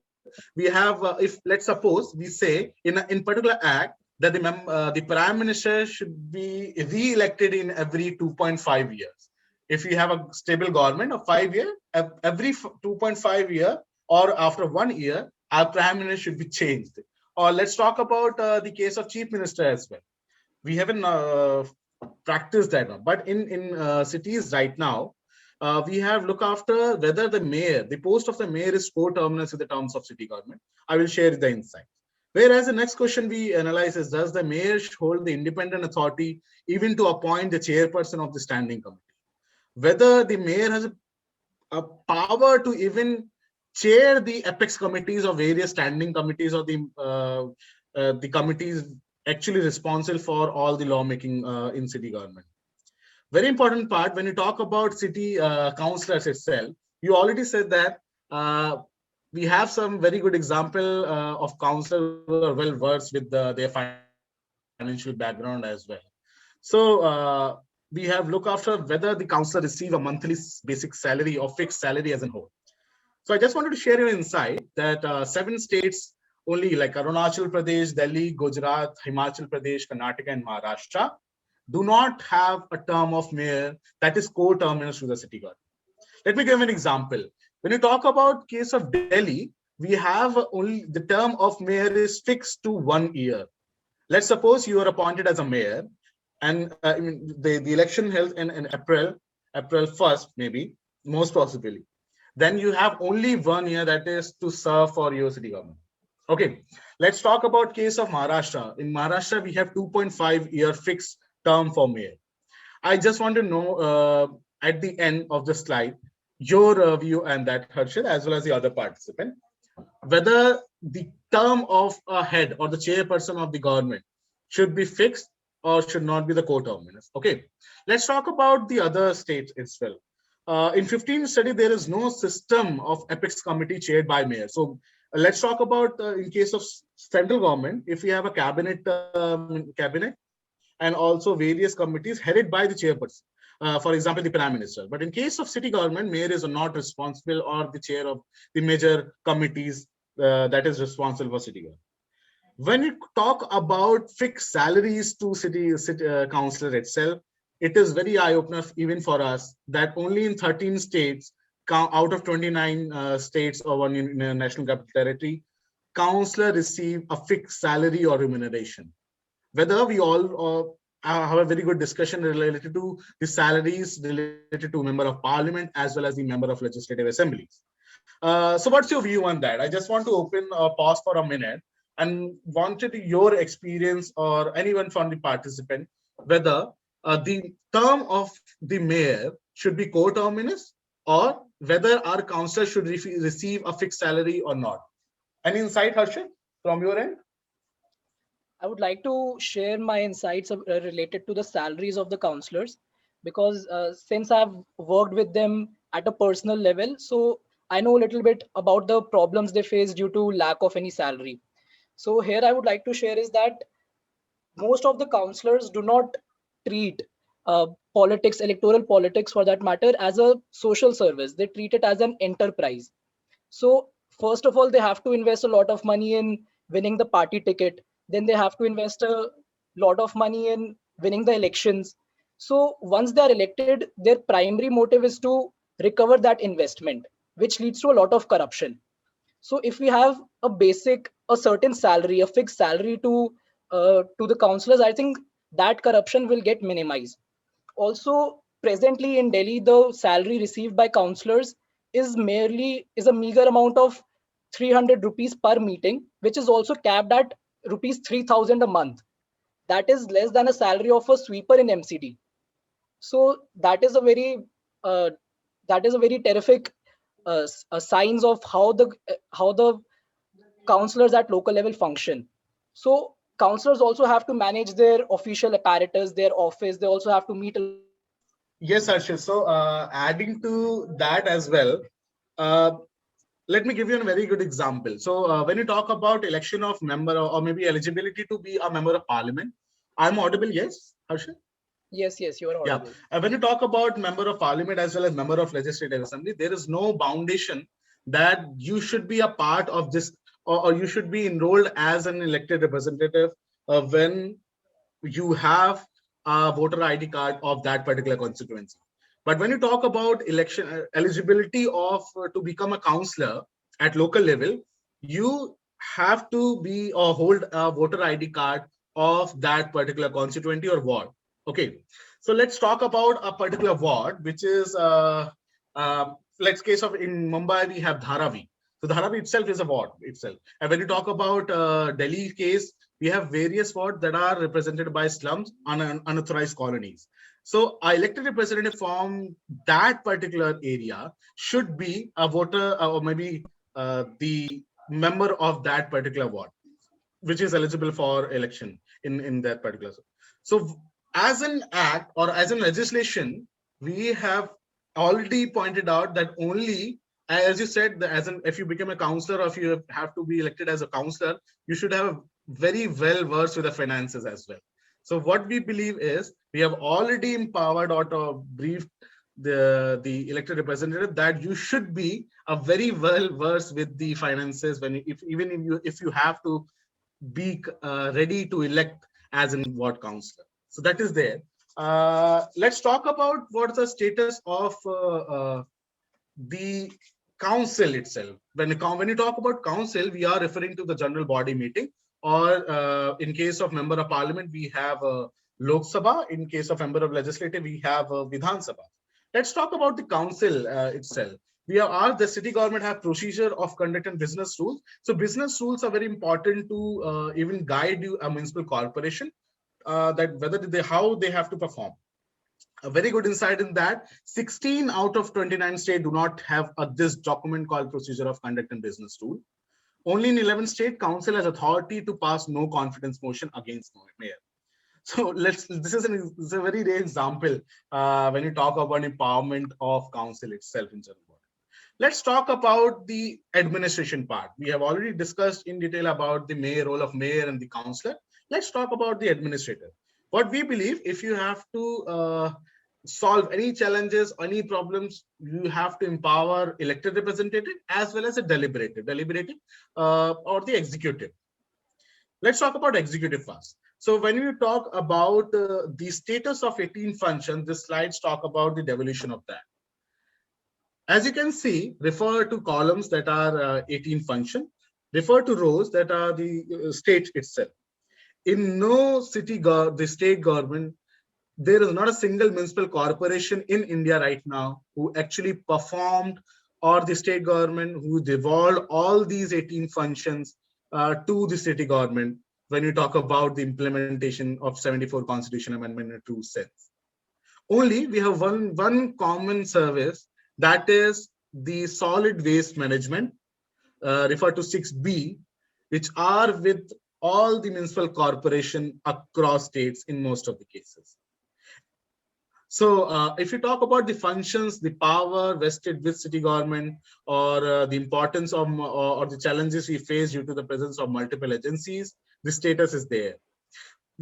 Speaker 3: we have, if let's suppose we say in particular act that the prime minister should be re-elected in every 2.5 years. If we have a stable government of 5 years, every 2.5 year or after 1 year, our prime minister should be changed. Or let's talk about the case of chief minister as well. We haven't practiced that one, but in cities right now, we have look after whether the mayor, the post of the mayor is co-terminus with the terms of city government. I will share the insights. Whereas the next question we analyze is, does the mayor hold the independent authority even to appoint the chairperson of the standing committee? Whether the mayor has a power to even chair the apex committees or various standing committees or the committees actually responsible for all the lawmaking in city government. Very important part when you talk about city councillors itself, you already said that we have some very good example of councillors who are well versed with their financial background as well. So we have look after whether the councillor receive a monthly basic salary or fixed salary as a whole. So I just wanted to share your insight that 7 states only, like Arunachal Pradesh, Delhi, Gujarat, Himachal Pradesh, Karnataka, and Maharashtra, do not have a term of mayor that is co-terminus to the city government. Let me give an example. When you talk about case of Delhi, we have only the term of mayor is fixed to 1 year. Let's suppose you are appointed as a mayor, and the election held in April 1st, maybe, most possibly. Then you have only 1 year that is to serve for your city government. Okay, let's talk about case of Maharashtra. In Maharashtra, we have 2.5 year fixed term for mayor. I just want to know at the end of the slide, your view and that, Harshit, as well as the other participant, whether the term of a head or the chairperson of the government should be fixed or should not be the co-terminus. Okay, let's talk about the other states as well. In 15 study, there is no system of apex committee chaired by mayor. So let's talk about in case of central government, if we have a cabinet and also various committees headed by the chairperson, for example, the prime minister. But in case of city government, mayor is not responsible or the chair of the major committees that is responsible for city government. When you talk about fixed salaries to city councillor itself, it is very eye-opener even for us that only in 13 states out of 29 states or one in national capital territory, councillor receive a fixed salary or remuneration. Whether we all have a very good discussion related to the salaries related to member of parliament as well as the member of legislative assemblies. So what's your view on that? I just want to open a pause for a minute and wanted your experience or anyone from the participant, whether the term of the mayor should be co-terminus or whether our councillor should receive a fixed salary or not. Any insight, Harshit, from your end?
Speaker 4: I would like to share my insights related to the salaries of the councillors, because since I've worked with them at a personal level, so I know a little bit about the problems they face due to lack of any salary. So here I would like to share is that most of the councillors do not treat politics, electoral politics for that matter, as a social service. They treat it as an enterprise. So first of all, they have to invest a lot of money in winning the party ticket. Then they have to invest a lot of money in winning the elections. So once they are elected, their primary motive is to recover that investment, which leads to a lot of corruption. So if we have a certain salary, a fixed salary to the councillors, I think that corruption will get minimized. Also, presently in Delhi, the salary received by councillors is a meager amount of 300 rupees per meeting, which is also capped at rupees 3,000 a month. That is less than a salary of a sweeper in MCD. So uh, that is a very terrific signs of how the councillors at local level function. So councillors also have to manage their official apparatus, their office. They also have to meet.
Speaker 3: Yes, Arshil. So adding to that as well, uh, let me give you a very good example. So when you talk about election of member or maybe eligibility to be a member of parliament, I'm audible, yes, Harshil?
Speaker 4: Yes, you are audible.
Speaker 3: Yeah. When you talk about member of parliament as well as member of legislative assembly, there is no foundation that you should be a part of this or you should be enrolled as an elected representative when you have a voter ID card of that particular constituency. But when you talk about election eligibility of to become a councillor at local level, you have to be or hold a voter ID card of that particular constituency or ward. Okay, so let's talk about a particular ward, which is let's case of in Mumbai we have Dharavi. So Dharavi itself is a ward itself. And when you talk about Delhi case, we have various wards that are represented by slums and unauthorized colonies. So our elected representative from that particular area should be a voter or maybe the member of that particular ward, which is eligible for election in that particular. So as an act or as a legislation, we have already pointed out that only, as you said, if you become a councillor or if you have to be elected as a councillor, you should have very well versed with the finances as well. So what we believe is we have already empowered or briefed the elected representative that you should be a very well versed with the finances when if you have to be ready to elect as a ward councillor. So that is there. Let's talk about what's the status of the council itself. When you talk about council, we are referring to the general body meeting, or in case of member of parliament, we have Lok Sabha. In case of member of legislative, we have Vidhan Sabha. Let's talk about the council itself. The city government have procedure of conduct and business rules. So business rules are very important to even guide you a municipal corporation that how they have to perform. A very good insight in that 16 out of 29 states do not have this document called procedure of conduct and business rule. Only in 11 states, council has authority to pass no confidence motion against mayor. So this is a very rare example when you talk about empowerment of council itself in general. Let's talk about the administration part. We have already discussed in detail about the role of mayor and the councillor. Let's talk about the administrator. What we believe, if you have to solve any challenges, any problems, you have to empower elected representative as well as a deliberative or the executive. Let's talk about executive first. So when you talk about the status of 18 functions, the slides talk about the devolution of that. As you can see, refer to columns that are 18 function, refer to rows that are the state itself. In no the state government, there is not a single municipal corporation in India right now who actually performed, or the state government who devolved all these 18 functions to the city government when you talk about the implementation of 74 Constitution Amendment in a true sense. Only we have one common service, that is the solid waste management, referred to 6B, which are with all the municipal corporation across states in most of the cases. So if you talk about the functions, the power vested with city government, or the importance of or the challenges we face due to the presence of multiple agencies, the status is there.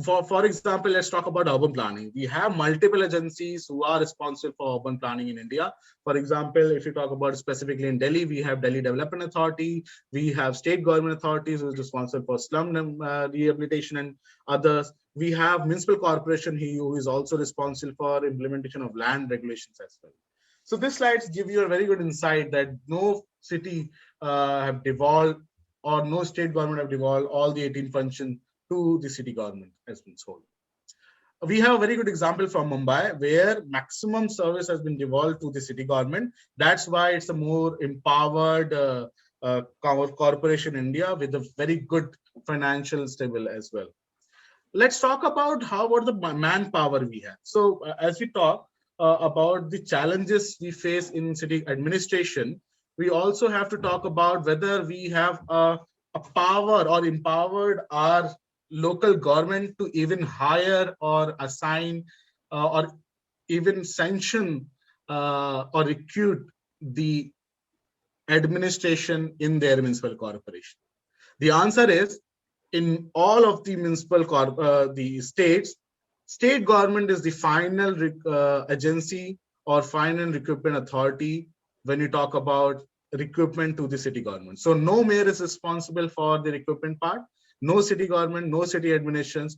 Speaker 3: For example, let's talk about urban planning. We have multiple agencies who are responsible for urban planning in India. For example, if you talk about specifically in Delhi, we have Delhi Development Authority. We have state government authorities who is responsible for slum rehabilitation and others. We have municipal corporation here who is also responsible for implementation of land regulations as well. So this slides give you a very good insight that no city have devolved, or no state government have devolved all the 18 functions to the city government as been sold. We have a very good example from Mumbai where maximum service has been devolved to the city government. That's why it's a more empowered corporation in India with a very good financial stable as well. Let's talk about what the manpower we have. So as we talk about the challenges we face in city administration, we also have to talk about whether we have a power or empowered our local government to even hire or assign or even sanction or recruit the administration in their municipal corporation. The answer is, in all of the municipal the states, state government is the final agency or final recruitment authority when you talk about recruitment to the city government. So no mayor is responsible for the recruitment part, no city government, no city administrations,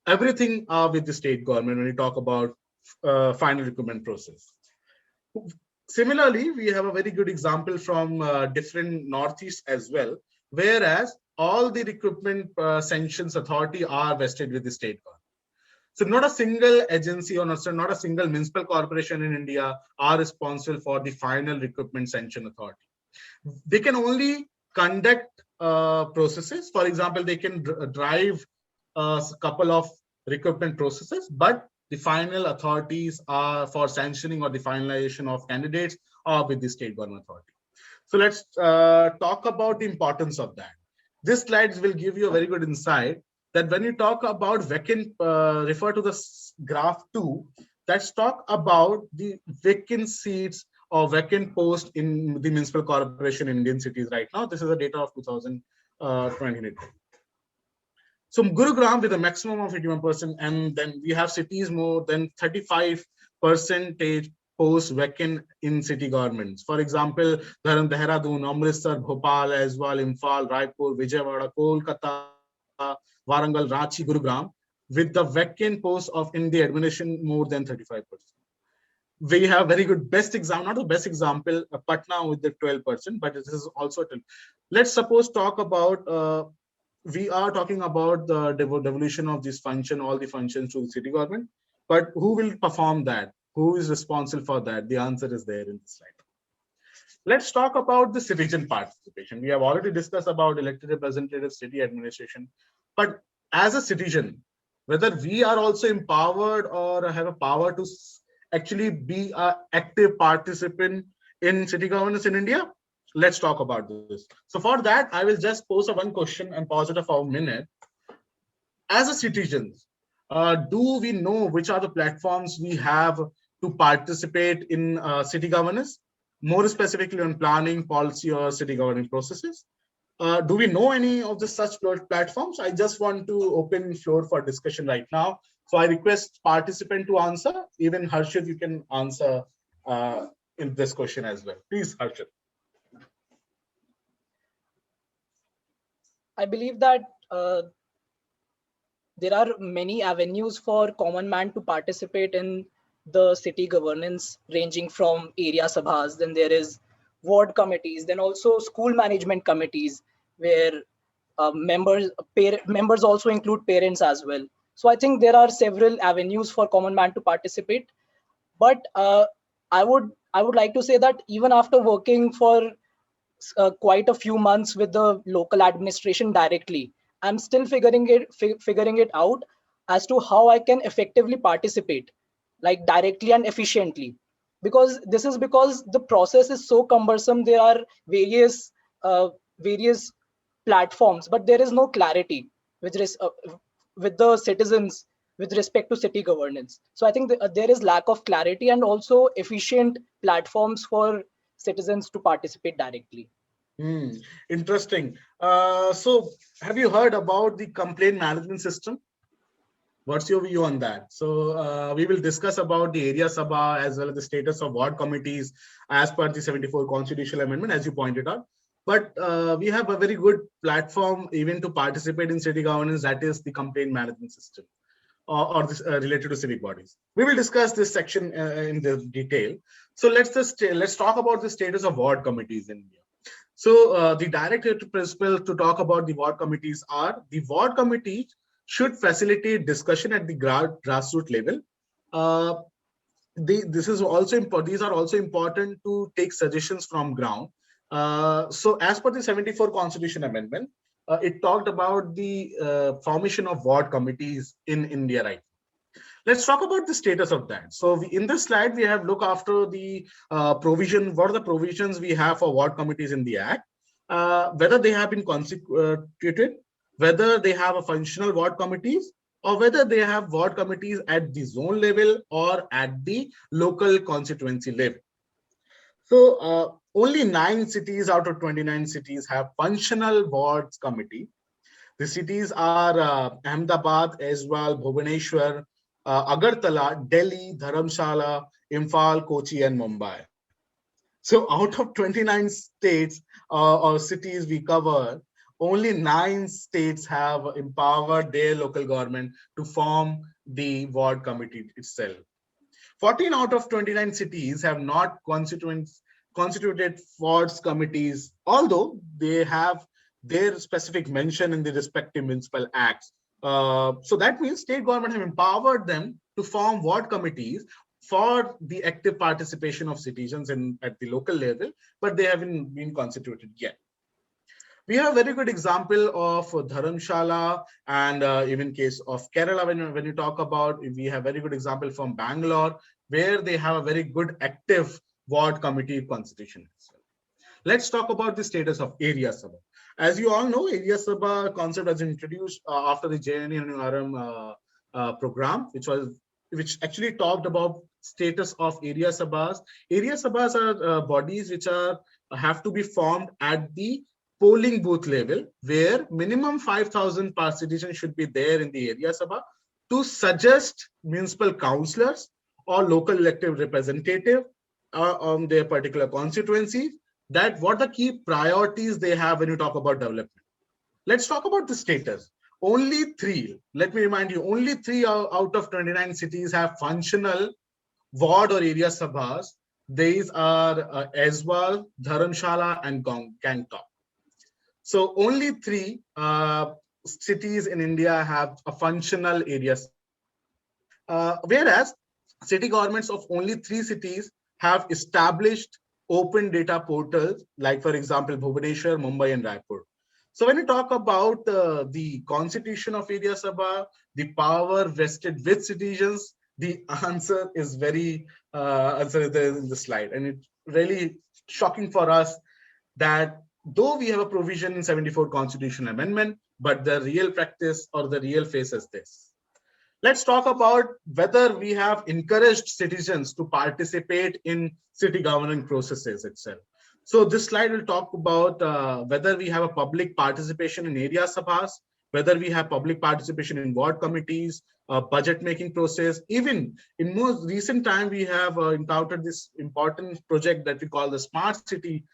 Speaker 3: everything with the state government when you talk about final recruitment process. Similarly, we have a very good example from different Northeast as well, whereas all the recruitment sanctions authority are vested with the state government. So not a single agency or not a single municipal corporation in India are responsible for the final recruitment sanction authority. They can only conduct processes. For example, they can drive a couple of recruitment processes, but the final authorities are for sanctioning or the finalization of candidates are with the state government authority. So let's talk about the importance of that. This slides will give you a very good insight that when you talk about vacant, refer to the graph 2, let's talk about the vacant seats or vacant posts in the municipal corporation in Indian cities right now. This is the data of 2020. So Gurugram with a maximum of 81%, and then we have cities more than 35% posts vacant in city governments. For example, Dehradun, Amritsar, Bhopal, as well, Imphal, Raipur, Vijayawada, Kolkata, Warangal, Ranchi, Gurugram, with the vacant posts of in the administration more than 35%. We have very good best example, not the best example, Patna with the 12%, but this is also 10. Let's suppose talk about, we are talking about the devolution of this function, all the functions to the city government, but who will perform that? Who is responsible for that? The answer is there in this slide. Let's talk about the citizen participation. We have already discussed about elected representatives, city administration, but as a citizen, whether we are also empowered or have a power to actually be an active participant in city governance in India, let's talk about this. So for that, I will just pose one question and pause it for a minute. As a citizen, do we know which are the platforms we have to participate in city governance, more specifically on planning, policy, or city governing processes? Do we know any of the such platforms? I just want to open the floor for discussion right now. So I request participant to answer. Even Harshit, you can answer in this question as well. Please, Harshit.
Speaker 4: I believe that there are many avenues for common man to participate in the city governance, ranging from area sabhas, then there is ward committees, then also school management committees, where members also include parents as well. So I think there are several avenues for common man to participate. But I would like to say that even after working for quite a few months with the local administration directly, I'm still figuring it out as to how I can effectively participate, like directly and efficiently, because the process is so cumbersome. There are various platforms, but there is no clarity with the citizens with respect to city governance. So I think there is lack of clarity and also efficient platforms for citizens to participate directly.
Speaker 3: Interesting. So have you heard about the complaint management system? What's your view on that? So we will discuss about the area sabha as well as the status of ward committees as per the 74 constitutional amendment, as you pointed out. But we have a very good platform even to participate in city governance, that is the complaint management system. or this, related to civic bodies. We will discuss this section in the detail. So let's talk about the status of ward committees in India. So the directive principles to talk about the ward committees are: the ward committees should facilitate discussion at the grassroots level. This is also important. These are also important to take suggestions from ground. So as per the 74 Constitution Amendment, it talked about the formation of ward committees in India, right? Let's talk about the status of that. So in this slide, we have look after the provision. What are the provisions we have for ward committees in the Act? Whether they have been constituted, whether they have a functional ward committees, or whether they have ward committees at the zone level or at the local constituency level. So only 9 cities out of 29 cities have functional wards committee. The cities are Ahmedabad, Aizwal, Bhubaneswar, Agartala, Delhi, Dharamshala, Imphal, Kochi, and Mumbai. So out of 29 states or cities we cover, only 9 states have empowered their local government to form the ward committee itself. 14 out of 29 cities have not constituted wards committees, although they have their specific mention in the respective municipal acts. So that means state government have empowered them to form ward committees for the active participation of citizens at the local level, but they haven't been constituted yet. We have a very good example of Dharamshala and even case of Kerala. When you talk about, we have very good example from Bangalore, where they have a very good active ward committee constitution. Let's talk about the status of Area Sabha. As you all know, Area Sabha concept was introduced after the JNNURM program, which actually talked about status of Area Sabhas. Area Sabhas are bodies which have to be formed at the polling booth level, where minimum 5,000 citizens should be there in the Area Sabha to suggest municipal councillors or local elected representative on their particular constituency, that what the key priorities they have when you talk about development. Let's talk about the status. Only 3, let me remind you, only 3 out of 29 cities have functional ward or area sabhas. These are Aizwal, Dharamshala, and Gangtok. So only 3 cities in India have a functional area. Whereas city governments of only 3 cities have established open data portals, like for example, Bhubaneswar, Mumbai, and Raipur. So when you talk about the constitution of Area Sabha, the power vested with citizens, the answer is very answer there in the slide. And it's really shocking for us that though we have a provision in 74 Constitutional Amendment, but the real practice or the real face is this. Let's talk about whether we have encouraged citizens to participate in city governance processes itself. So this slide will talk about whether we have a public participation in area sabhas, whether we have public participation in ward committees, budget making process. Even in most recent time, we have encountered this important project that we call the Smart City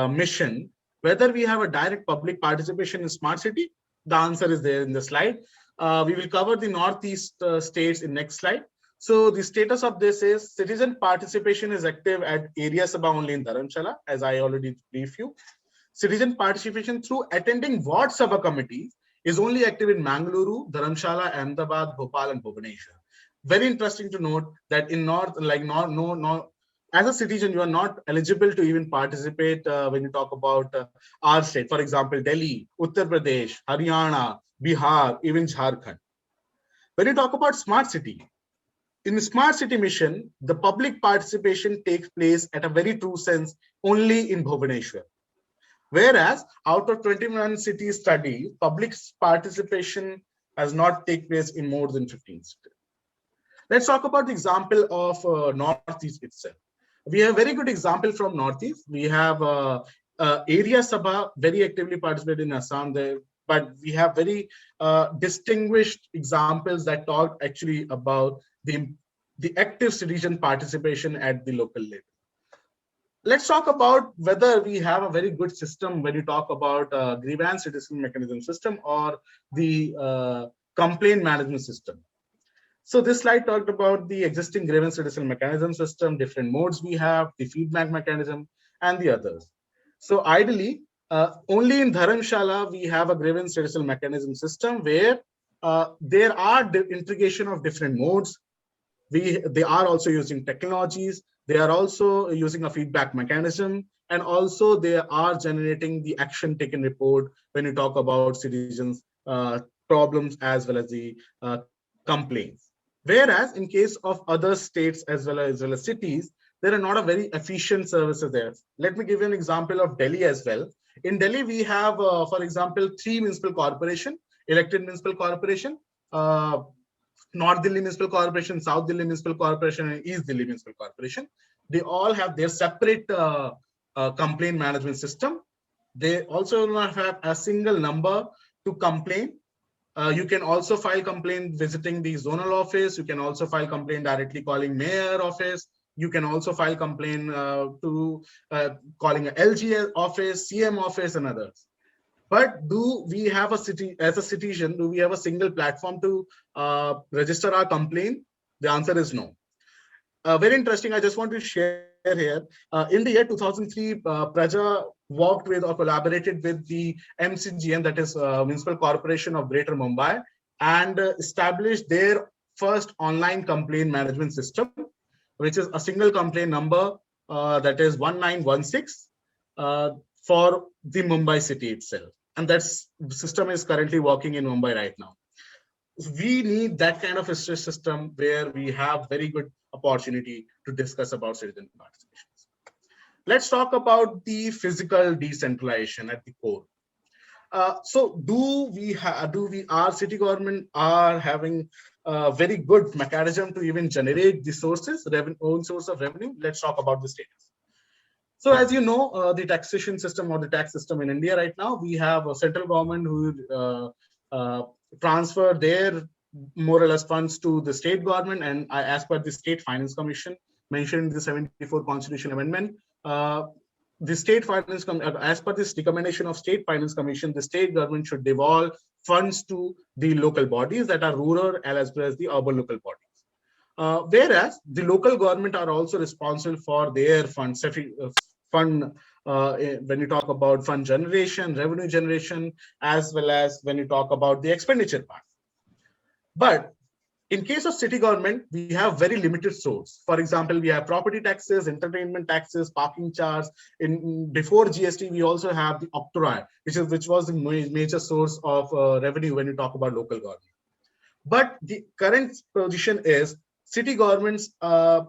Speaker 3: mission. Whether we have a direct public participation in Smart City, the answer is there in the slide. We will cover the Northeast states in next slide. So the status of this is citizen participation is active at Area Sabha only in Dharamshala, as I already briefed you. Citizen participation through attending Ward Sabha committees is only active in Mangaluru, Dharamshala, Ahmedabad, Bhopal, and Bhubaneswar. Very interesting to note that in North, like as a citizen, you are not eligible to even participate when you talk about our state. For example, Delhi, Uttar Pradesh, Haryana, Bihar, even Jharkhand. When you talk about Smart City, in the Smart City mission, the public participation takes place at a very true sense only in Bhubaneswar. Whereas out of 21 city study, public participation has not taken place in more than 15 cities. Let's talk about the example of Northeast itself. We have a very good example from Northeast. We have Area Sabha very actively participated in Assam there, but we have very distinguished examples that talk actually about the active citizen participation at the local level. Let's talk about whether we have a very good system when you talk about grievance citizen mechanism system or the complaint management system. So this slide talked about the existing grievance redressal mechanism system, different modes we have, the feedback mechanism, and the others. So ideally, only in Dharamshala we have a grievance redressal mechanism system where there are integration of different modes. They are also using technologies. They are also using a feedback mechanism, and also they are generating the action taken report when you talk about citizens' problems as well as the complaints. Whereas in case of other states as well as cities, there are not a very efficient services there. Let me give you an example of Delhi as well. In Delhi, we have, for example, 3 municipal corporation, elected municipal corporation, North Delhi Municipal Corporation, South Delhi Municipal Corporation, and East Delhi Municipal Corporation. They all have their separate complaint management system. They also do not have a single number to complain. You can also file complaint visiting the zonal office. You can also file complaint directly calling mayor office. You can also file complaint to calling a LG office, CM office, and others. But do we have a city as a citizen? Do we have a single platform to register our complaint? The answer is no. Very interesting. I just want to share here. In the year 2003, Praja worked with or collaborated with the MCGM, that is Municipal Corporation of Greater Mumbai, and established their first online complaint management system, which is a single complaint number that is 1916 for the Mumbai city itself. And that system is currently working in Mumbai right now. We need that kind of a system where we have very good opportunity to discuss about citizen participation. Let's talk about the physical decentralization at the core. So our city government are having a very good mechanism to even generate the sources, own source of revenue? Let's talk about the status. So as you know, the taxation system or the tax system in India right now, we have a central government who transfer their more or less funds to the state government, and as per the State Finance Commission mentioned in the 74 Constitution Amendment, the State Finance as per this recommendation of State Finance Commission, the state government should devolve funds to the local bodies that are rural as well as the urban local bodies. Whereas the local government are also responsible for their funds, when you talk about fund generation, revenue generation, as well as when you talk about the expenditure part. But in case of city government, we have very limited source. For example, we have property taxes, entertainment taxes, parking charge. Before GST, we also have the octroi, which was the major source of revenue when you talk about local government. But the current position is city governments are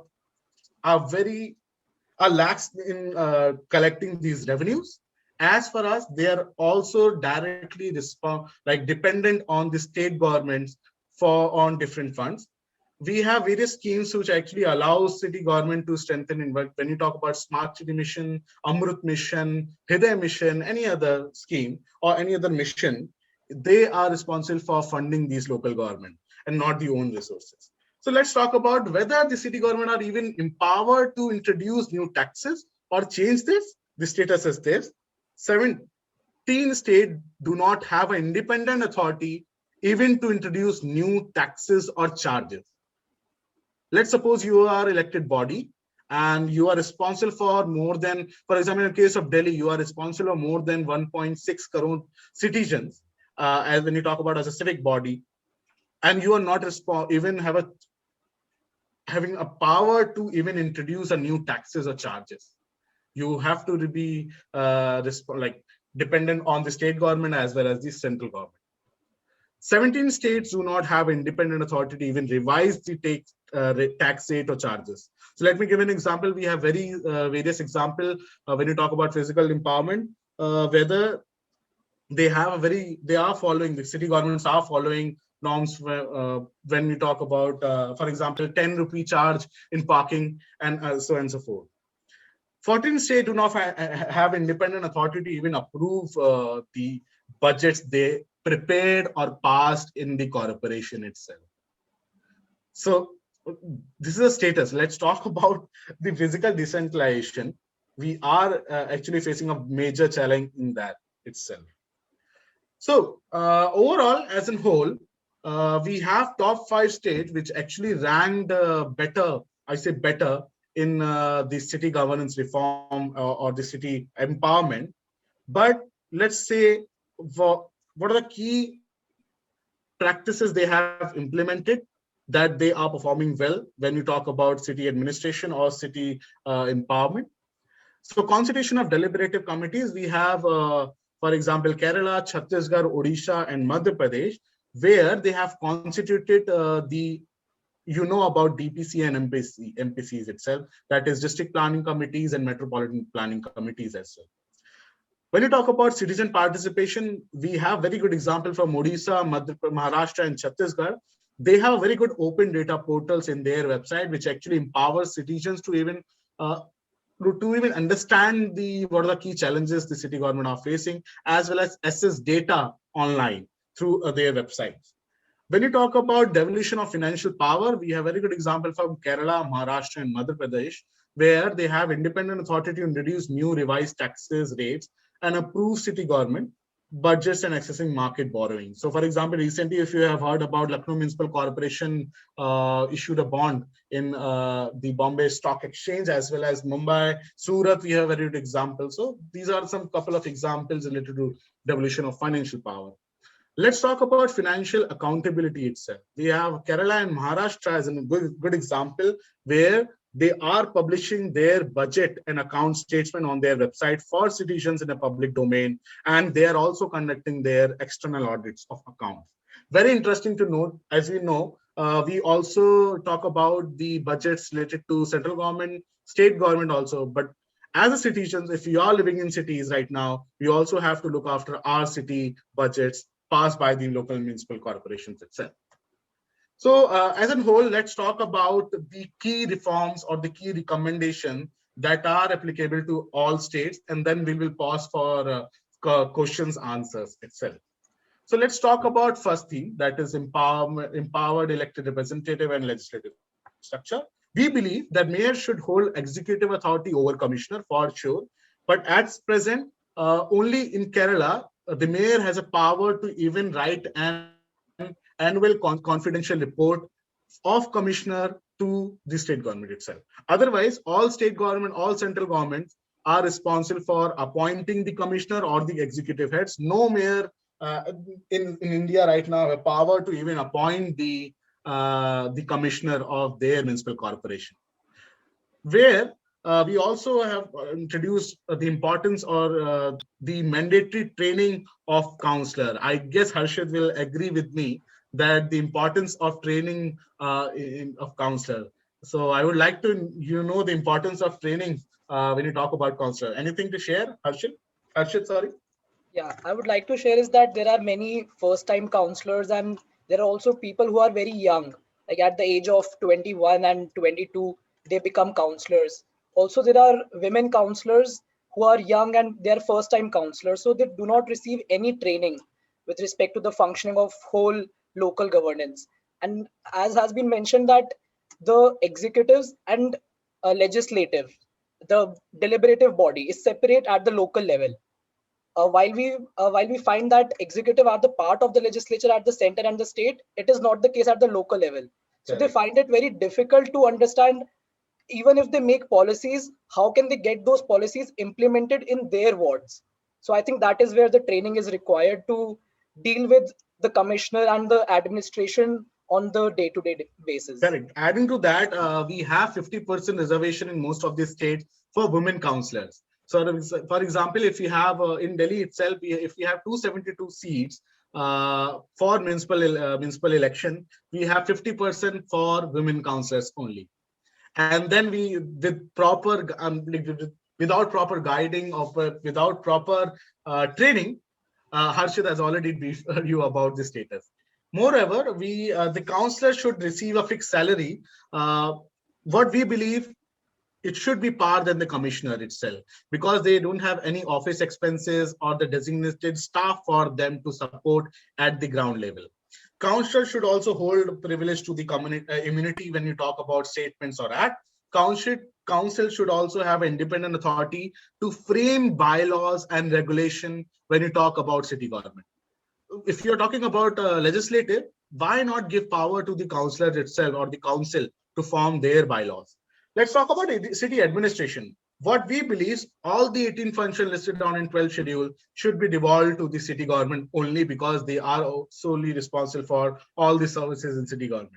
Speaker 3: lax in collecting these revenues. As for us, they are also directly dependent on the state governments on different funds. We have various schemes which actually allow city government to strengthen when you talk about Smart City Mission, Amrut Mission, Hriday Mission, any other scheme or any other mission, they are responsible for funding these local government and not the own resources. So let's talk about whether the city government are even empowered to introduce new taxes or change this. The status is this: 17 states do not have an independent authority even to introduce new taxes or charges. Let's suppose you are elected body and you are responsible for more than, for example, in the case of Delhi, you are responsible for more than 1.6 crore citizens, as when you talk about as a civic body, and you are not even having a power to even introduce a new taxes or charges. You have to be dependent on the state government as well as the central government. 17 states do not have independent authority to even revise the tax rate or charges. So let me give an example. We have various examples when you talk about physical empowerment, whether they are following, the city governments are following norms when we talk about, for example, 10 rupee charge in parking and so on and so forth. 14 states do not have independent authority to even approve the budgets they prepared or passed in the corporation itself. So this is a status. Let's talk about the physical decentralization. We are actually facing a major challenge in that itself. So overall, as a whole, we have top 5 states which actually ranked better, I say better, in the city governance reform or the city empowerment. But let's say, what are the key practices they have implemented that they are performing well when you talk about city administration or city empowerment? So constitution of deliberative committees, we have, for example, Kerala, Chhattisgarh, Odisha, and Madhya Pradesh, where they have constituted about DPC and MPCs itself, that is district planning committees and metropolitan planning committees as well. When you talk about citizen participation, we have very good example from Odisha, Maharashtra, and Chhattisgarh. They have very good open data portals in their website, which actually empowers citizens to even understand what are the key challenges the city government are facing, as well as access data online through their websites. When you talk about devolution of financial power, we have very good example from Kerala, Maharashtra, and Madhya Pradesh, where they have independent authority to introduce new revised taxes rates and approve city government budgets and accessing market borrowing. So, for example, recently, if you have heard about Lucknow Municipal Corporation issued a bond in the Bombay Stock Exchange, as well as Mumbai, Surat, we have very good examples. So these are some couple of examples related to devolution of financial power. Let's talk about financial accountability itself. We have Kerala and Maharashtra as a good example, where they are publishing their budget and account statement on their website for citizens in a public domain, and they are also conducting their external audits of accounts. Very interesting to note, as we know, we also talk about the budgets related to central government, state government also, but as a citizens, if you are living in cities right now, we also have to look after our city budgets passed by the local municipal corporations itself. So as a whole, let's talk about the key reforms or the key recommendations that are applicable to all states, and then we will pause for questions, answers itself. So let's talk about first theme, that is empowered elected representative and legislative structure. We believe that mayor should hold executive authority over commissioner for sure, but at present, only in Kerala, the mayor has a power to even write an annual confidential report of commissioner to the state government itself. Otherwise, all state government, all central governments are responsible for appointing the commissioner or the executive heads. No mayor in India right now have power to even appoint the commissioner of their municipal corporation. Where we also have introduced the importance or the mandatory training of counselor. I guess Harshit will agree with me that the importance of training of counselor. So I would like to the importance of training when you talk about counselor. Anything to share, Harshit? Harshit, sorry.
Speaker 4: Yeah, I would like to share is that there are many first-time counselors, and there are also people who are very young, like at the age of 21 and 22, they become counselors. Also, there are women counselors who are young and they're first-time counselors, so they do not receive any training with respect to the functioning of whole local governance. And as has been mentioned, that the executives and legislative, the deliberative body is separate at the local level. While we find that executive are the part of the legislature at the center and the state, it is not the case at the local level. So they find it very difficult to understand, even if they make policies, how can they get those policies implemented in their wards? So I think that is where the training is required to deal with the commissioner and the administration on the day-to-day basis.
Speaker 3: Correct. Adding to that, we have 50% reservation in most of the states for women councillors. So, for example, if you have in Delhi itself, if we have 272 seats for municipal election, we have 50% for women councillors only. And then we, with proper, without proper guiding or without proper training, Harshit has already briefed you about the status. Moreover, the councillor should receive a fixed salary. What we believe, it should be par than the commissioner itself, because they don't have any office expenses or the designated staff for them to support at the ground level. Councillor should also hold privilege to the immunity when you talk about statements or act. Council should also have independent authority to frame bylaws and regulation when you talk about city government. If you're talking about legislative, why not give power to the councillor itself or the council to form their bylaws? Let's talk about city administration. What we believe, all the 18 functions listed down in 12th schedule should be devolved to the city government only because they are solely responsible for all the services in city government.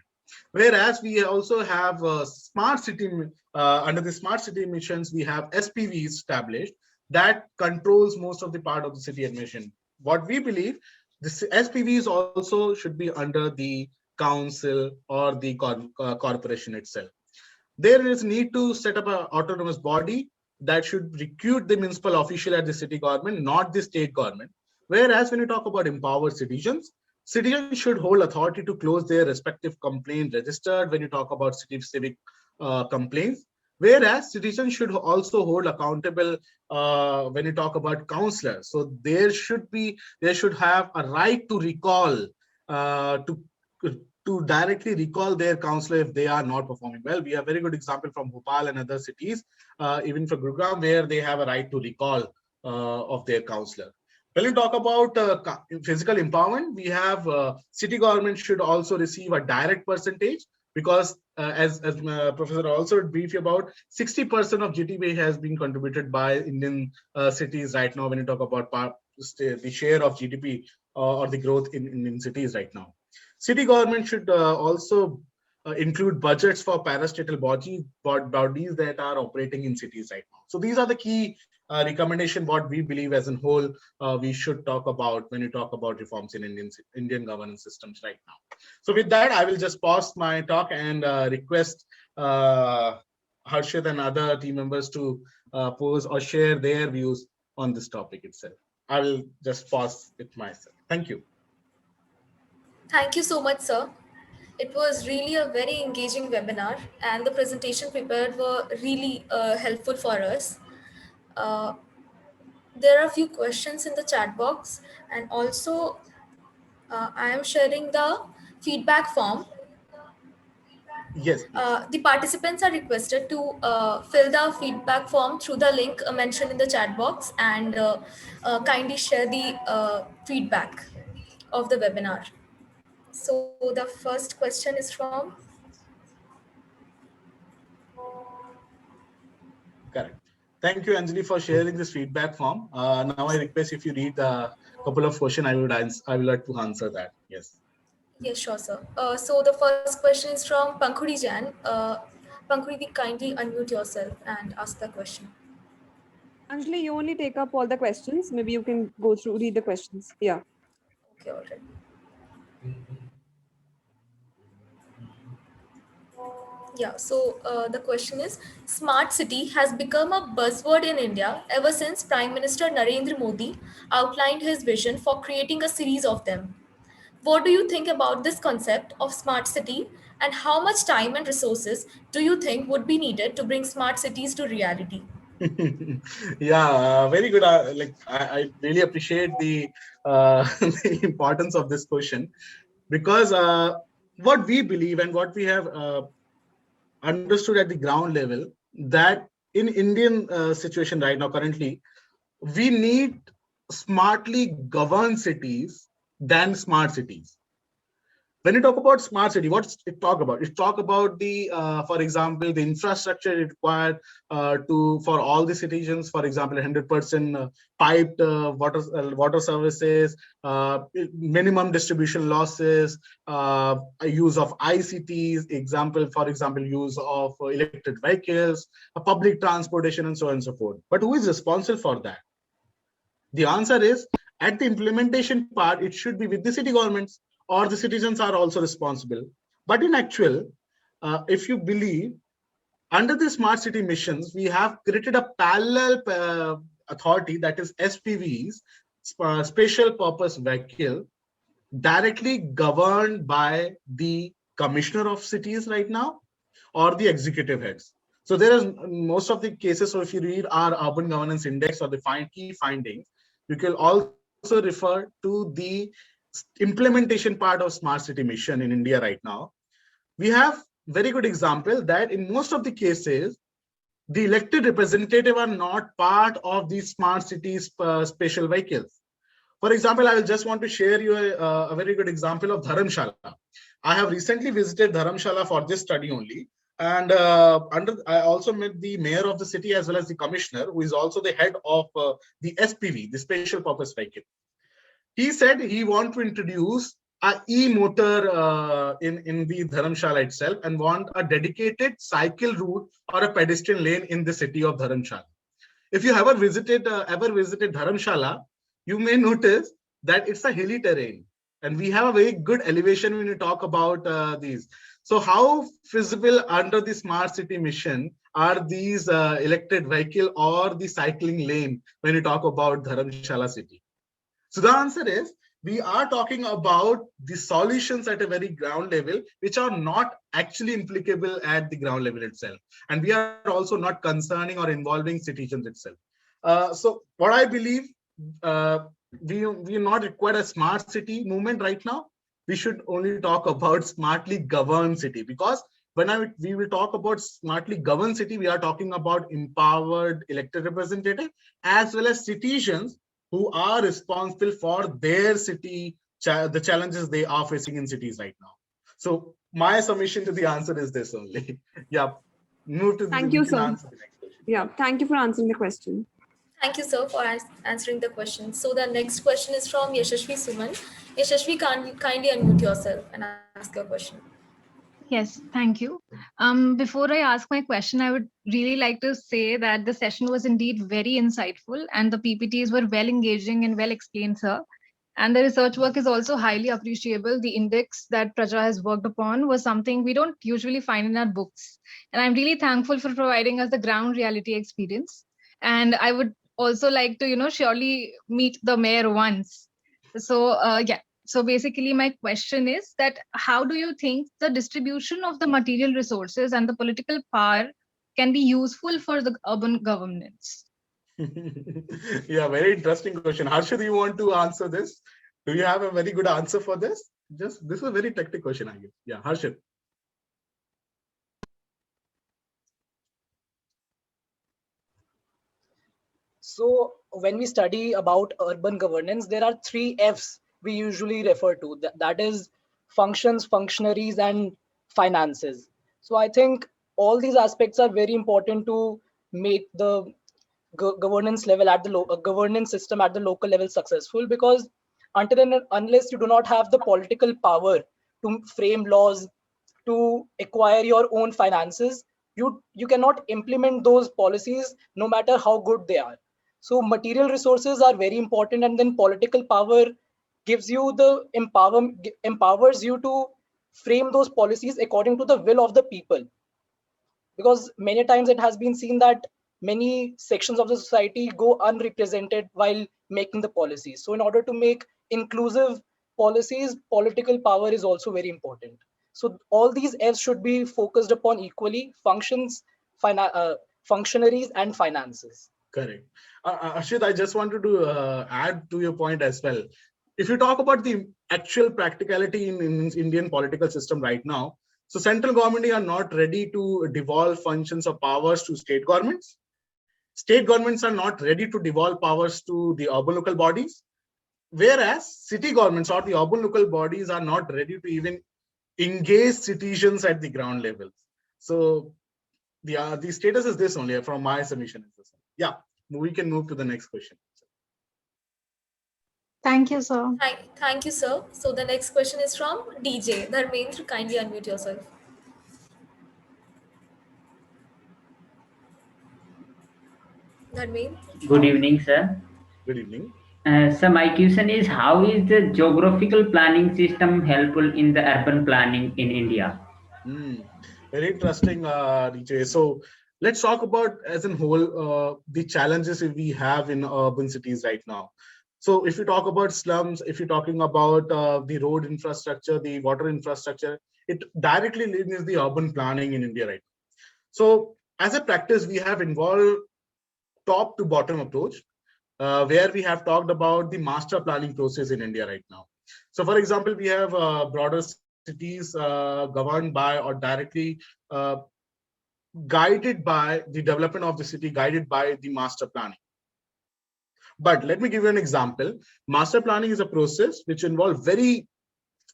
Speaker 3: Whereas we also have smart city, under the smart city missions, we have SPVs established that controls most of the part of the city administration. What we believe, the SPVs also should be under the council or the corporation itself. There is need to set up an autonomous body that should recruit the municipal official at the city government, not the state government. Whereas when you talk about empowered citizens, citizens should hold authority to close their respective complaint registered when you talk about city civic complaints. Whereas citizens should also hold accountable when you talk about councillors. So they should have a right to recall, to directly recall their councillor if they are not performing well. We have very good example from Bhopal and other cities, even for Gurugram, where they have a right to recall of their councillor. When you talk about physical empowerment, we have city government should also receive a direct percentage because as Professor also briefed you about, 60% of GDP has been contributed by Indian cities right now when you talk about the share of GDP or the growth in cities right now. City government should also include budgets for parastatal bodies that are operating in cities right now. So these are the key recommendation what we believe as a whole we should talk about when you talk about reforms in Indian governance systems right now. So with that, I will just pause my talk and request Harshit and other team members to pose or share their views on this topic itself. I will just pause it myself. Thank you.
Speaker 1: Thank you so much, sir. It was really a very engaging webinar, and the presentation prepared were really helpful for us. There are a few questions in the chat box, and also I am sharing the feedback form.
Speaker 3: Yes.
Speaker 1: The participants are requested to fill the feedback form through the link mentioned in the chat box and kindly share the feedback of the webinar. So the first question is from.
Speaker 3: Correct. Thank you, Anjali, for sharing this feedback form. Now I request if you read a couple of questions, I would like to answer that. Yes.
Speaker 1: Yes, sure, sir. So the first question is from Pankhuri Jan. Pankhuri, kindly unmute yourself and ask the question.
Speaker 6: Anjali, you only take up all the questions. Maybe you can go through, read the questions. Yeah.
Speaker 1: Okay, all right. Yeah, so the question is, smart city has become a buzzword in India ever since Prime Minister Narendra Modi outlined his vision for creating a series of them. What do you think about this concept of smart city, and how much time and resources do you think would be needed to bring smart cities to reality?
Speaker 3: Yeah, very good. I really appreciate the, the importance of this question, because what we believe and what we have understood at the ground level, that in Indian situation right now currently, we need smartly governed cities than smart cities. When you talk about smart city, what's it talk about? It talk about the, for example, the infrastructure required for all the citizens. For example, 100% piped water services, minimum distribution losses, use of ICTs. For example, use of electric vehicles, public transportation, and so on and so forth. But who is responsible for that? The answer is, at the implementation part, it should be with the city governments, or the citizens are also responsible. But in actual, if you believe, under the smart city missions, we have created a parallel authority, that is SPVs, special purpose vehicle, directly governed by the commissioner of cities right now, or the executive heads. So there is most of the cases. So if you read our urban governance index or the key findings, you can also refer to the implementation part of smart city mission in India right now. We have very good example that in most of the cases, the elected representative are not part of these smart cities special vehicles. For example, I will just want to share you a very good example of Dharamshala. I have recently visited Dharamshala for this study only. And I also met the mayor of the city as well as the commissioner, who is also the head of the SPV, the special purpose vehicle. He said he wants to introduce a e-motor in the Dharamshala itself and want a dedicated cycle route or a pedestrian lane in the city of Dharamshala. If you ever visited Dharamshala, you may notice that it's a hilly terrain, and we have a very good elevation when you talk about these. So how feasible under the smart city mission are these electric vehicle or the cycling lane when you talk about Dharamshala city? So the answer is, we are talking about the solutions at a very ground level, which are not actually implicable at the ground level itself. And we are also not concerning or involving citizens itself. So what I believe, we are not required a smart city movement right now. We should only talk about smartly governed city, because when we will talk about smartly governed city, we are talking about empowered elected representative as well as citizens who are responsible for their city, the challenges they are facing in cities right now. So my submission to the answer is this only. Yeah, move to
Speaker 6: Thank you, sir. Yeah, thank you for answering the question.
Speaker 1: Thank you, sir, for answering the question. So the next question is from Yashashvi Suman. Yashashvi, kindly unmute yourself and ask your question.
Speaker 8: Yes, thank you. Before I ask my question, I would really like to say that the session was indeed very insightful and the PPTs were well engaging and well explained, sir. And the research work is also highly appreciable. The index that Praja has worked upon was something we don't usually find in our books. And I'm really thankful for providing us the ground reality experience. And I would also like to, surely meet the mayor once. So, yeah. So basically, my question is that how do you think the distribution of the material resources and the political power can be useful for the urban governance?
Speaker 3: Yeah, very interesting question. Harshad, do you want to answer this? Do you have a very good answer for this? This is a very technical question, I guess. Yeah, Harshad.
Speaker 4: So when we study about urban governance, there are 3 Fs we usually refer to. That is functions, functionaries, and finances. So I think all these aspects are very important to make the governance level at the governance system at the local level successful, because until and unless you do not have the political power to frame laws, to acquire your own finances, you cannot implement those policies no matter how good they are. So material resources are very important, and then political power gives you the empowers you to frame those policies according to the will of the people. Because many times it has been seen that many sections of the society go unrepresented while making the policies. So in order to make inclusive policies, political power is also very important. So all these Fs should be focused upon equally: functions, functionaries, and finances.
Speaker 3: Correct. Ashit, I just wanted to add to your point as well. If you talk about the actual practicality in Indian political system right now, so central government are not ready to devolve functions or powers to state governments. State governments are not ready to devolve powers to the urban local bodies, whereas city governments or the urban local bodies are not ready to even engage citizens at the ground level. So the status is this only from my submission. Yeah, we can move to the next question.
Speaker 8: Thank you, sir.
Speaker 1: Thank you, sir. So the next question is from DJ. Dharmendra, kindly unmute yourself. Dharmendra.
Speaker 9: Good evening, sir.
Speaker 3: Good evening.
Speaker 9: So my question is, how is the geographical planning system helpful in the urban planning in India?
Speaker 3: Very interesting, DJ. So let's talk about as a whole the challenges we have in urban cities right now. So if you talk about slums, if you're talking about the road infrastructure, the water infrastructure, it directly links the urban planning in India right now. So as a practice, we have involved top to bottom approach, where we have talked about the master planning process in India right now. So for example, we have broader cities governed by or directly guided by the development of the city, guided by the master planning. But let me give you an example. Master planning is a process which involves very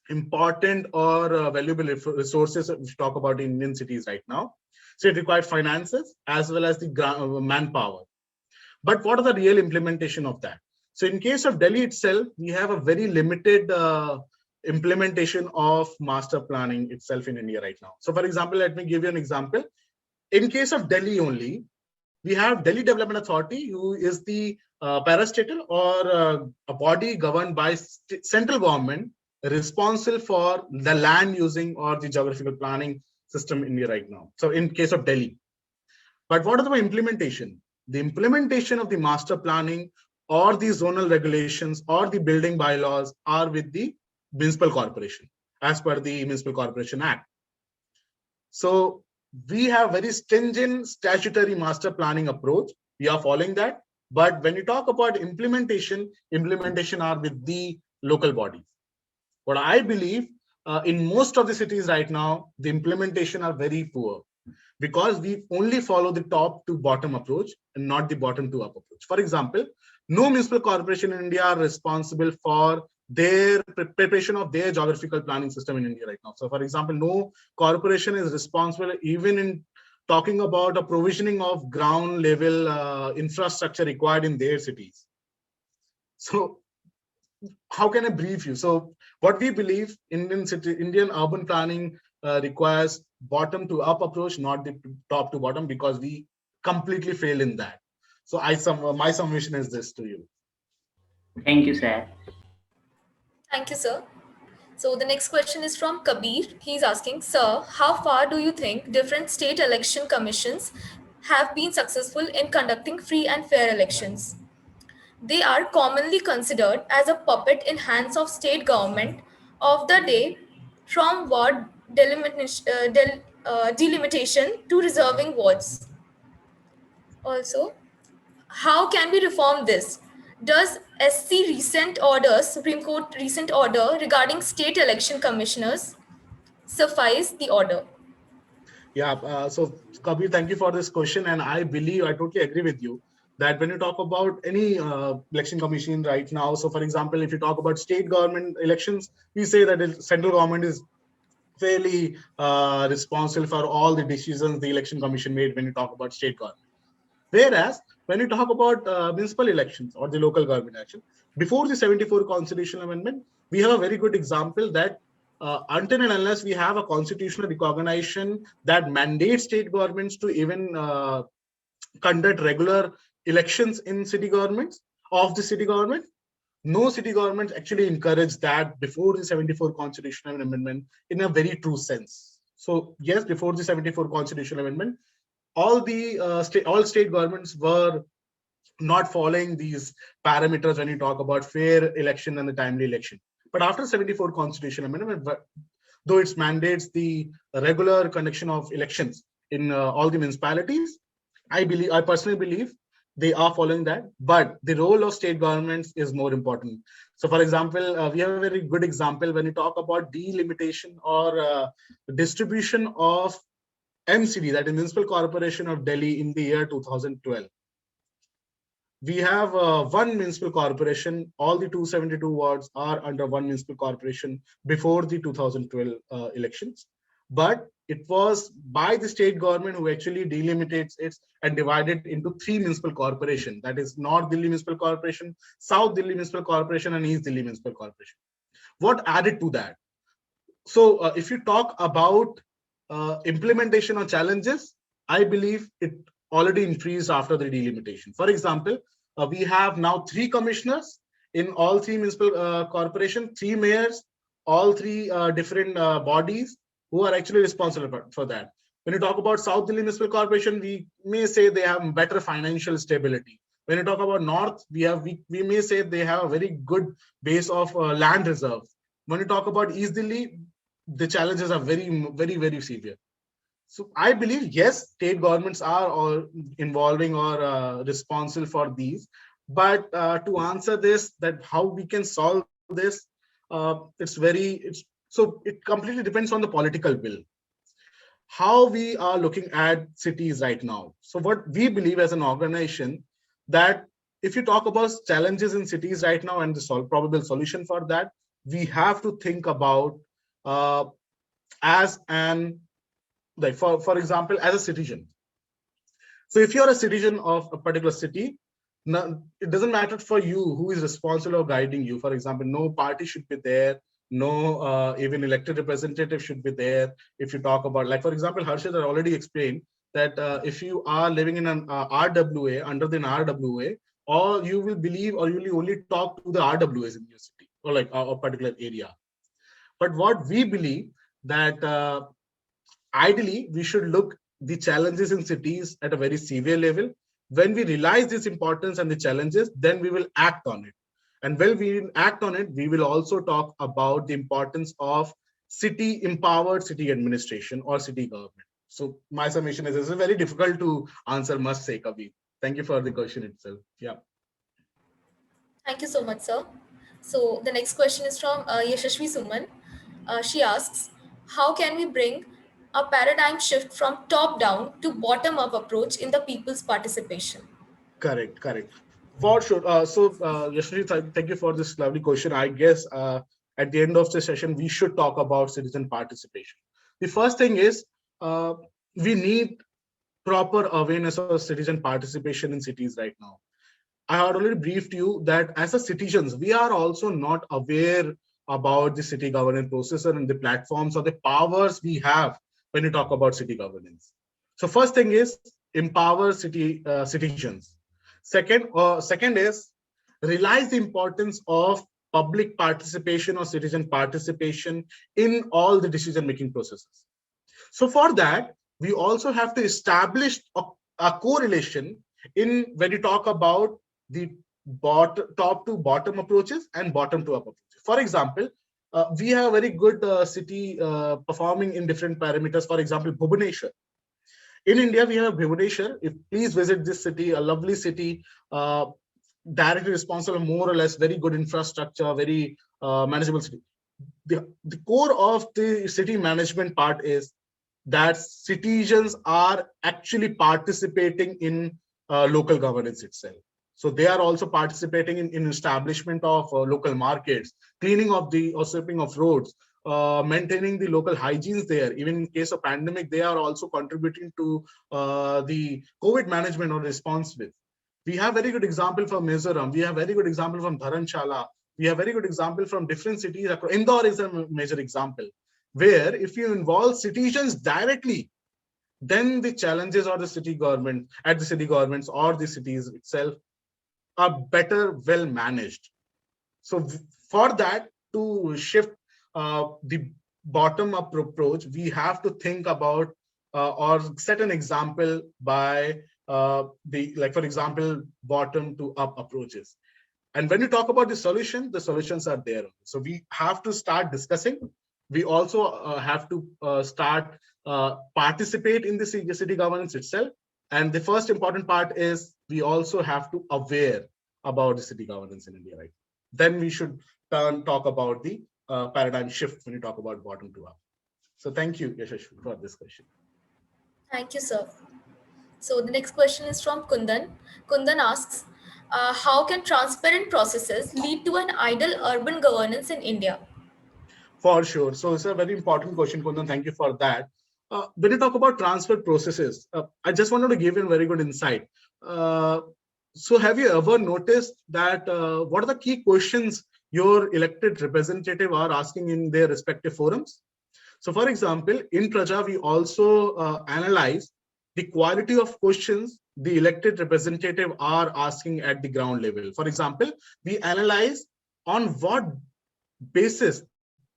Speaker 3: important or valuable resources that we talk about in Indian cities right now. So it requires finances as well as the manpower. But what are the real implementation of that? So in case of Delhi itself, we have a very limited implementation of master planning itself in India right now. So for example, let me give you an example. In case of Delhi only, we have Delhi Development Authority, who is the parastatal or a body governed by central government responsible for the land using or the geographical planning system in India right now. So in case of Delhi. But what are the implementation? The implementation of the master planning or the zonal regulations or the building bylaws are with the municipal corporation as per the Municipal Corporation Act. So we have very stringent statutory master planning approach. We are following that. But when you talk about implementation are with the local bodies. What I believe in most of the cities right now, the implementation are very poor because we only follow the top to bottom approach and not the bottom to up approach. For example, no municipal corporation in India are responsible for their preparation of their geographical planning system in India right now. So for example, no corporation is responsible even in talking about a provisioning of ground level infrastructure required in their cities. So how can I brief you? So what we believe Indian urban planning requires bottom to up approach, not the top to bottom, because we completely fail in that. So my submission is this to you.
Speaker 9: Thank you, sir.
Speaker 1: Thank you, sir. So the next question is from Kabir. He's asking, sir, how far do you think different state election commissions have been successful in conducting free and fair elections? They are commonly considered as a puppet in hands of state government of the day, from ward delimitation to reserving wards. Also, how can we reform this? Does Supreme Court recent order regarding state election commissioners suffice the order?
Speaker 3: Yeah, so Kabir, thank you for this question. And I totally agree with you that when you talk about any election commission right now, so for example, if you talk about state government elections, we say that the central government is fairly responsible for all the decisions the election commission made when you talk about state government. Whereas when you talk about municipal elections or the local government action, before the 74 constitutional amendment, we have a very good example that until and unless we have a constitutional recognition that mandates state governments to even conduct regular elections in city governments of the city government, no city government actually encouraged that before the 74 constitutional amendment in a very true sense. So yes, before the 74 constitutional amendment, all state governments were not following these parameters when you talk about fair election and the timely election. But after 74 constitutional amendment, though it mandates the regular conduction of elections in all the municipalities, I personally believe they are following that, but the role of state governments is more important. So for example, we have a very good example when you talk about delimitation or distribution of MCD, that is Municipal Corporation of Delhi, in the year 2012. We have one municipal corporation, all the 272 wards are under one municipal corporation before the 2012 elections. But it was by the state government who actually delimitates it and divided into three municipal corporations. That is North Delhi Municipal Corporation, South Delhi Municipal Corporation, and East Delhi Municipal Corporation. What added to that? So if you talk about implementation or challenges, I believe it already increased after the delimitation. For example, we have now 3 commissioners in all 3 municipal corporations, 3 mayors, all 3 different bodies who are actually responsible for that. When you talk about South Delhi Municipal Corporation, we may say they have better financial stability. When you talk about North, we may say they have a very good base of land reserve. When you talk about East Delhi, the challenges are very, very, very severe. So I believe, yes, state governments are all involving or responsible for these. But to answer this, that how we can solve this, so it completely depends on the political will. How we are looking at cities right now. So what we believe as an organization, that if you talk about challenges in cities right now and the probable solution for that, we have to think about as an, like for example, as a citizen. So if you're a citizen of a particular city, it doesn't matter for you who is responsible of guiding you. For example, no party should be there, no even elected representative should be there. If you talk about, like for example, Harshit had already explained that if you are living in an RWA, under the RWA, or you will believe, or you will only talk to the RWAs in your city or like a particular area. But what we believe that ideally we should look the challenges in cities at a very severe level. When we realize this importance and the challenges, then we will act on it. And when we act on it, we will also talk about the importance of city empowered city administration or city government. So my summation is, this is very difficult to answer, must say, Kabir. Thank you for the question itself. Yeah.
Speaker 1: Thank you so much, sir. So the next question is from Yashashvi Suman. She asks, how can we bring a paradigm shift from top down to bottom up approach in the people's participation?
Speaker 3: Correct. For sure. Yashashvi, thank you for this lovely question. I guess at the end of the session, we should talk about citizen participation. The first thing is we need proper awareness of citizen participation in cities right now. I had already briefed you that as a citizens, we are also not aware about the city governance process and the platforms or the powers we have when you talk about city governance. So first thing is empower citizens. Second is realize the importance of public participation or citizen participation in all the decision-making processes. So for that, we also have to establish a correlation in when you talk about the top to bottom approaches and bottom to up approaches. For example, we have a very good city performing in different parameters. For example, Bhubaneswar. In India, we have Bhubaneswar. Please visit this city, a lovely city, directly responsible, more or less, very good infrastructure, very manageable city. The core of the city management part is that citizens are actually participating in local governance itself. So they are also participating in establishment of local markets, cleaning of or sweeping of roads, maintaining the local hygienes there. Even in case of pandemic, they are also contributing to the COVID management or response with. We have very good example from Mizoram. We have very good example from Dharamshala. We have very good example from different cities. Indore is a major example, where if you involve citizens directly, then the challenges of the city government at the city governments or the cities itself are better, well managed. So for that to shift the bottom up approach, we have to think about or set an example by for example, bottom to up approaches. And when you talk about the solutions are there. So we have to start discussing. We also have to start participate in the city governance itself. And the first important part is we also have to aware about the city governance in India, right? Then we should talk about the paradigm shift when you talk about bottom to up. So thank you, Yashashvi, for this question.
Speaker 1: Thank you, sir. So the next question is from Kundan. Kundan asks, how can transparent processes lead to an ideal urban governance in India?
Speaker 3: For sure. So it's a very important question, Kundan. Thank you for that. When you talk about transfer processes, I just wanted to give you a very good insight. So have you ever noticed that what are the key questions your elected representative are asking in their respective forums? So for example, in Praja, we also analyze the quality of questions the elected representative are asking at the ground level. For example, we analyze on what basis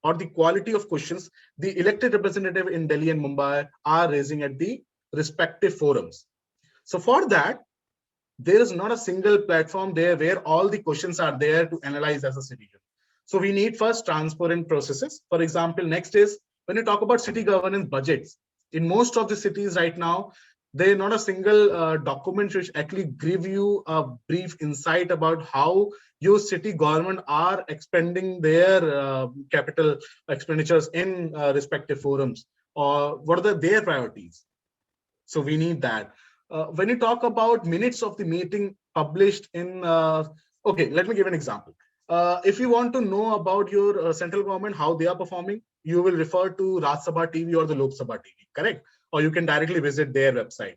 Speaker 3: or the quality of questions the elected representative in Delhi and Mumbai are raising at the respective forums. So for that, there is not a single platform there where all the questions are there to analyze as a citizen. So we need first transparent processes. For example, next is when you talk about city governance budgets, in most of the cities right now, there is not a single document which actually give you a brief insight about how your city government are expending their capital expenditures in respective forums, or what are their priorities. So we need that. when you talk about minutes of the meeting published in, okay, let me give an example. If you want to know about your central government, how they are performing, you will refer to Raj Sabha TV or the Lok Sabha TV, correct? Or you can directly visit their website.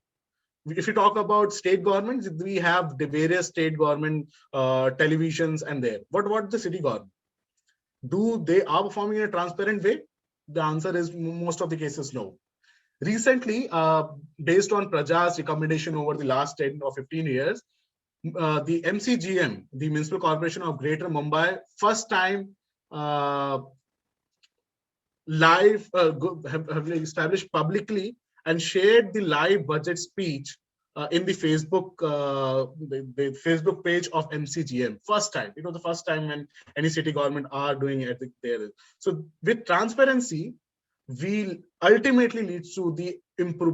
Speaker 3: If you talk about state governments, we have the various state government televisions and there. But what the city government? Do they are performing in a transparent way? The answer is most of the cases no. Recently, based on Praja's recommendation over the last 10 or 15 years, the MCGM, the Municipal Corporation of Greater Mumbai, first time live have established publicly and shared the live budget speech in the Facebook the Facebook page of MCGM. First time, the first time when any city government are doing it there. So with transparency, will ultimately leads to the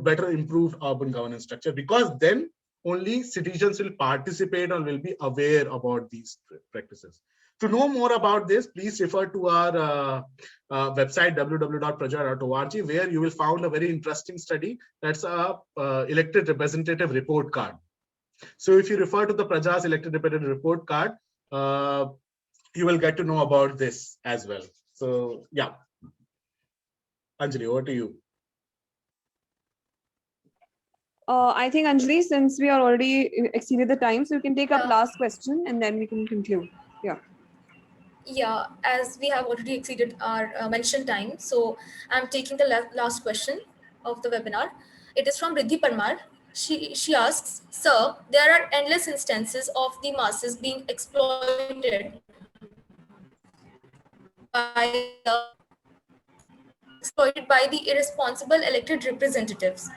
Speaker 3: better improved urban governance structure, because then only citizens will participate or will be aware about these practices. To know more about this, please refer to our website www.praja.org, where you will find a very interesting study. That's a elected representative report card. So if you refer to the Praja's elected representative report card, you will get to know about this as well. So yeah, Anjali, over to you.
Speaker 6: I think, Anjali, since we are already exceeded the time, so you can take up last question and then we can conclude. Yeah.
Speaker 1: Yeah, as we have already exceeded our mentioned time, so I'm taking the last question of the webinar. It is from Riddhi Parmar. She asks, sir, there are endless instances of the masses being exploited by the irresponsible elected representatives.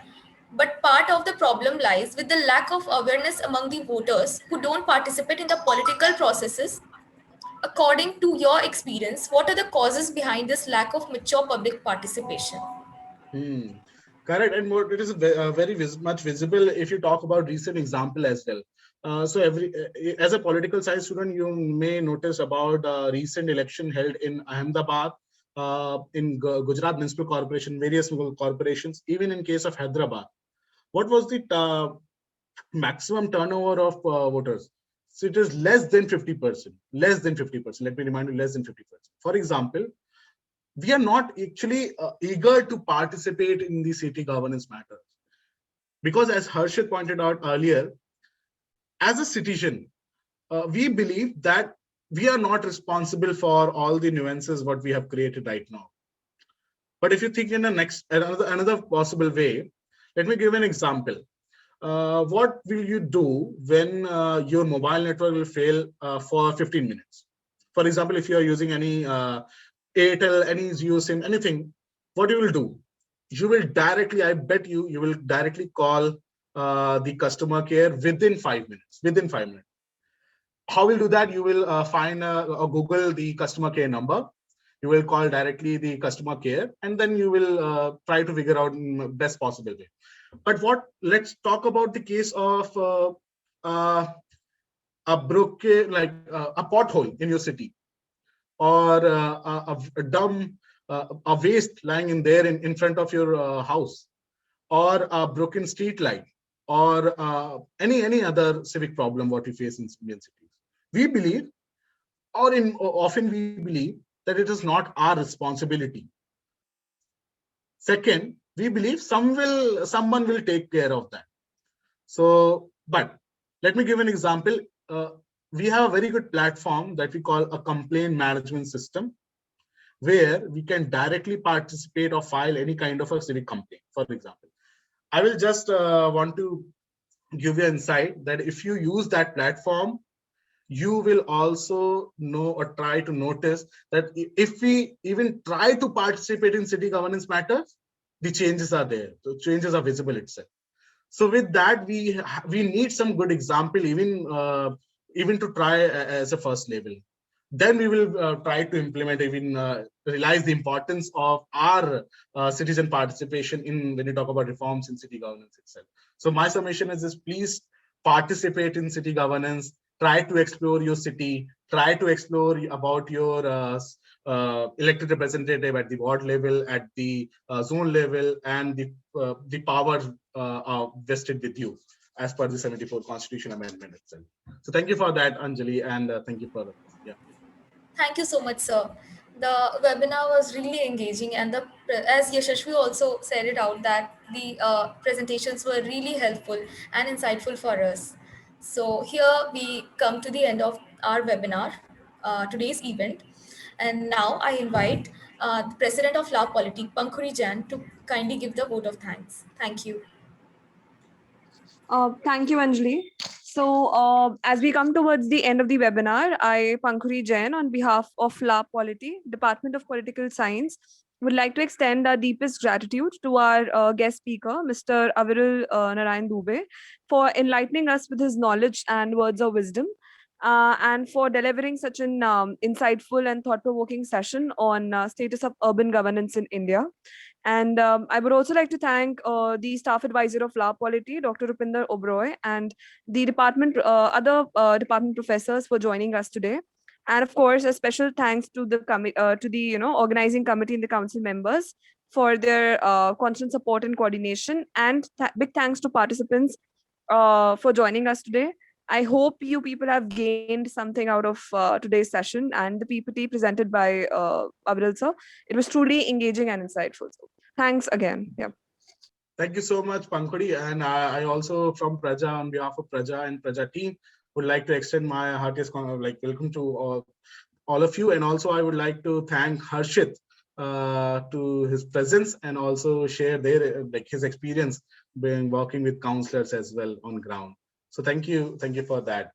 Speaker 1: But part of the problem lies with the lack of awareness among the voters who don't participate in the political processes. According to your experience, what are the causes behind this lack of mature public participation?
Speaker 3: Correct, and more, it is very much visible if you talk about recent example as well. So as a political science student, you may notice about recent election held in Ahmedabad, in Gujarat Municipal Corporation, various corporations, even in case of Hyderabad. What was the maximum turnover of voters? So it is less than 50%. Less than 50%. Let me remind you, less than 50%. For example, we are not actually eager to participate in the city governance matters, because as Harshit pointed out earlier, as a citizen, we believe that we are not responsible for all the nuances what we have created right now. But if you think in another possible way, let me give an example. What will you do when your mobile network will fail for 15 minutes? For example, if you are using any Airtel, any Jio SIM, anything, what you will do? You will directly, I bet you will directly call the customer care within 5 minutes. Within 5 minutes. How will you do that? You will find or Google the customer care number. You will call directly the customer care, and then you will try to figure out in best possible way. But let's talk about the case of a broken, like a pothole in your city, or a dumb, a waste lying in there in front of your house, or a broken street light, or any other civic problem what we face in Indian cities. We believe, or often we believe, that it is not our responsibility. Second, we believe someone will take care of that. So, but let me give an example. We have a very good platform that we call a complaint management system, where we can directly participate or file any kind of a civic complaint. For example, I will just want to give you insight that if you use that platform, you will also know or try to notice that if we even try to participate in city governance matters, the changes are there. The changes are visible itself. So with that, we need some good example, even to try as a first level. Then we will try to implement, even realize the importance of our citizen participation when you talk about reforms in city governance itself. So my summation is this: please participate in city governance. Try to explore your city. Try to explore about your elected representative at the ward level, at the zone level, and the power vested with you as per the 74 Constitution Amendment itself. So thank you for that, Anjali, and thank you for
Speaker 1: Thank you so much, sir. The webinar was really engaging, and as Yashashvi also said it out, that the presentations were really helpful and insightful for us. So here we come to the end of our webinar, today's event. And now I invite the President of La Politique, Pankhuri Jain, to kindly give the vote of thanks. Thank you.
Speaker 6: Thank you, Anjali. So as we come towards the end of the webinar, I, Pankhuri Jain, on behalf of La Polity, Department of Political Science, would like to extend our deepest gratitude to our guest speaker, Mr. Aviral Narayan Dubey, for enlightening us with his knowledge and words of wisdom, and for delivering such an insightful and thought-provoking session on status of urban governance in India. And I would also like to thank the staff advisor of La Polity, Dr. Rupinder Oberoi, and the other department professors for joining us today. And of course, a special thanks to the organizing committee and the council members for their constant support and coordination. And big thanks to participants for joining us today. I hope you people have gained something out of today's session and the PPT presented by Aviral sir. It was truly engaging and insightful. So thanks again. Yeah.
Speaker 3: Thank you so much, Pankhuri. And I also, from Praja, on behalf of Praja and Praja team, would like to extend my heartiest welcome to all of you. And also, I would like to thank Harshit to his presence and also share his experience when working with counselors as well on ground. So thank you for that.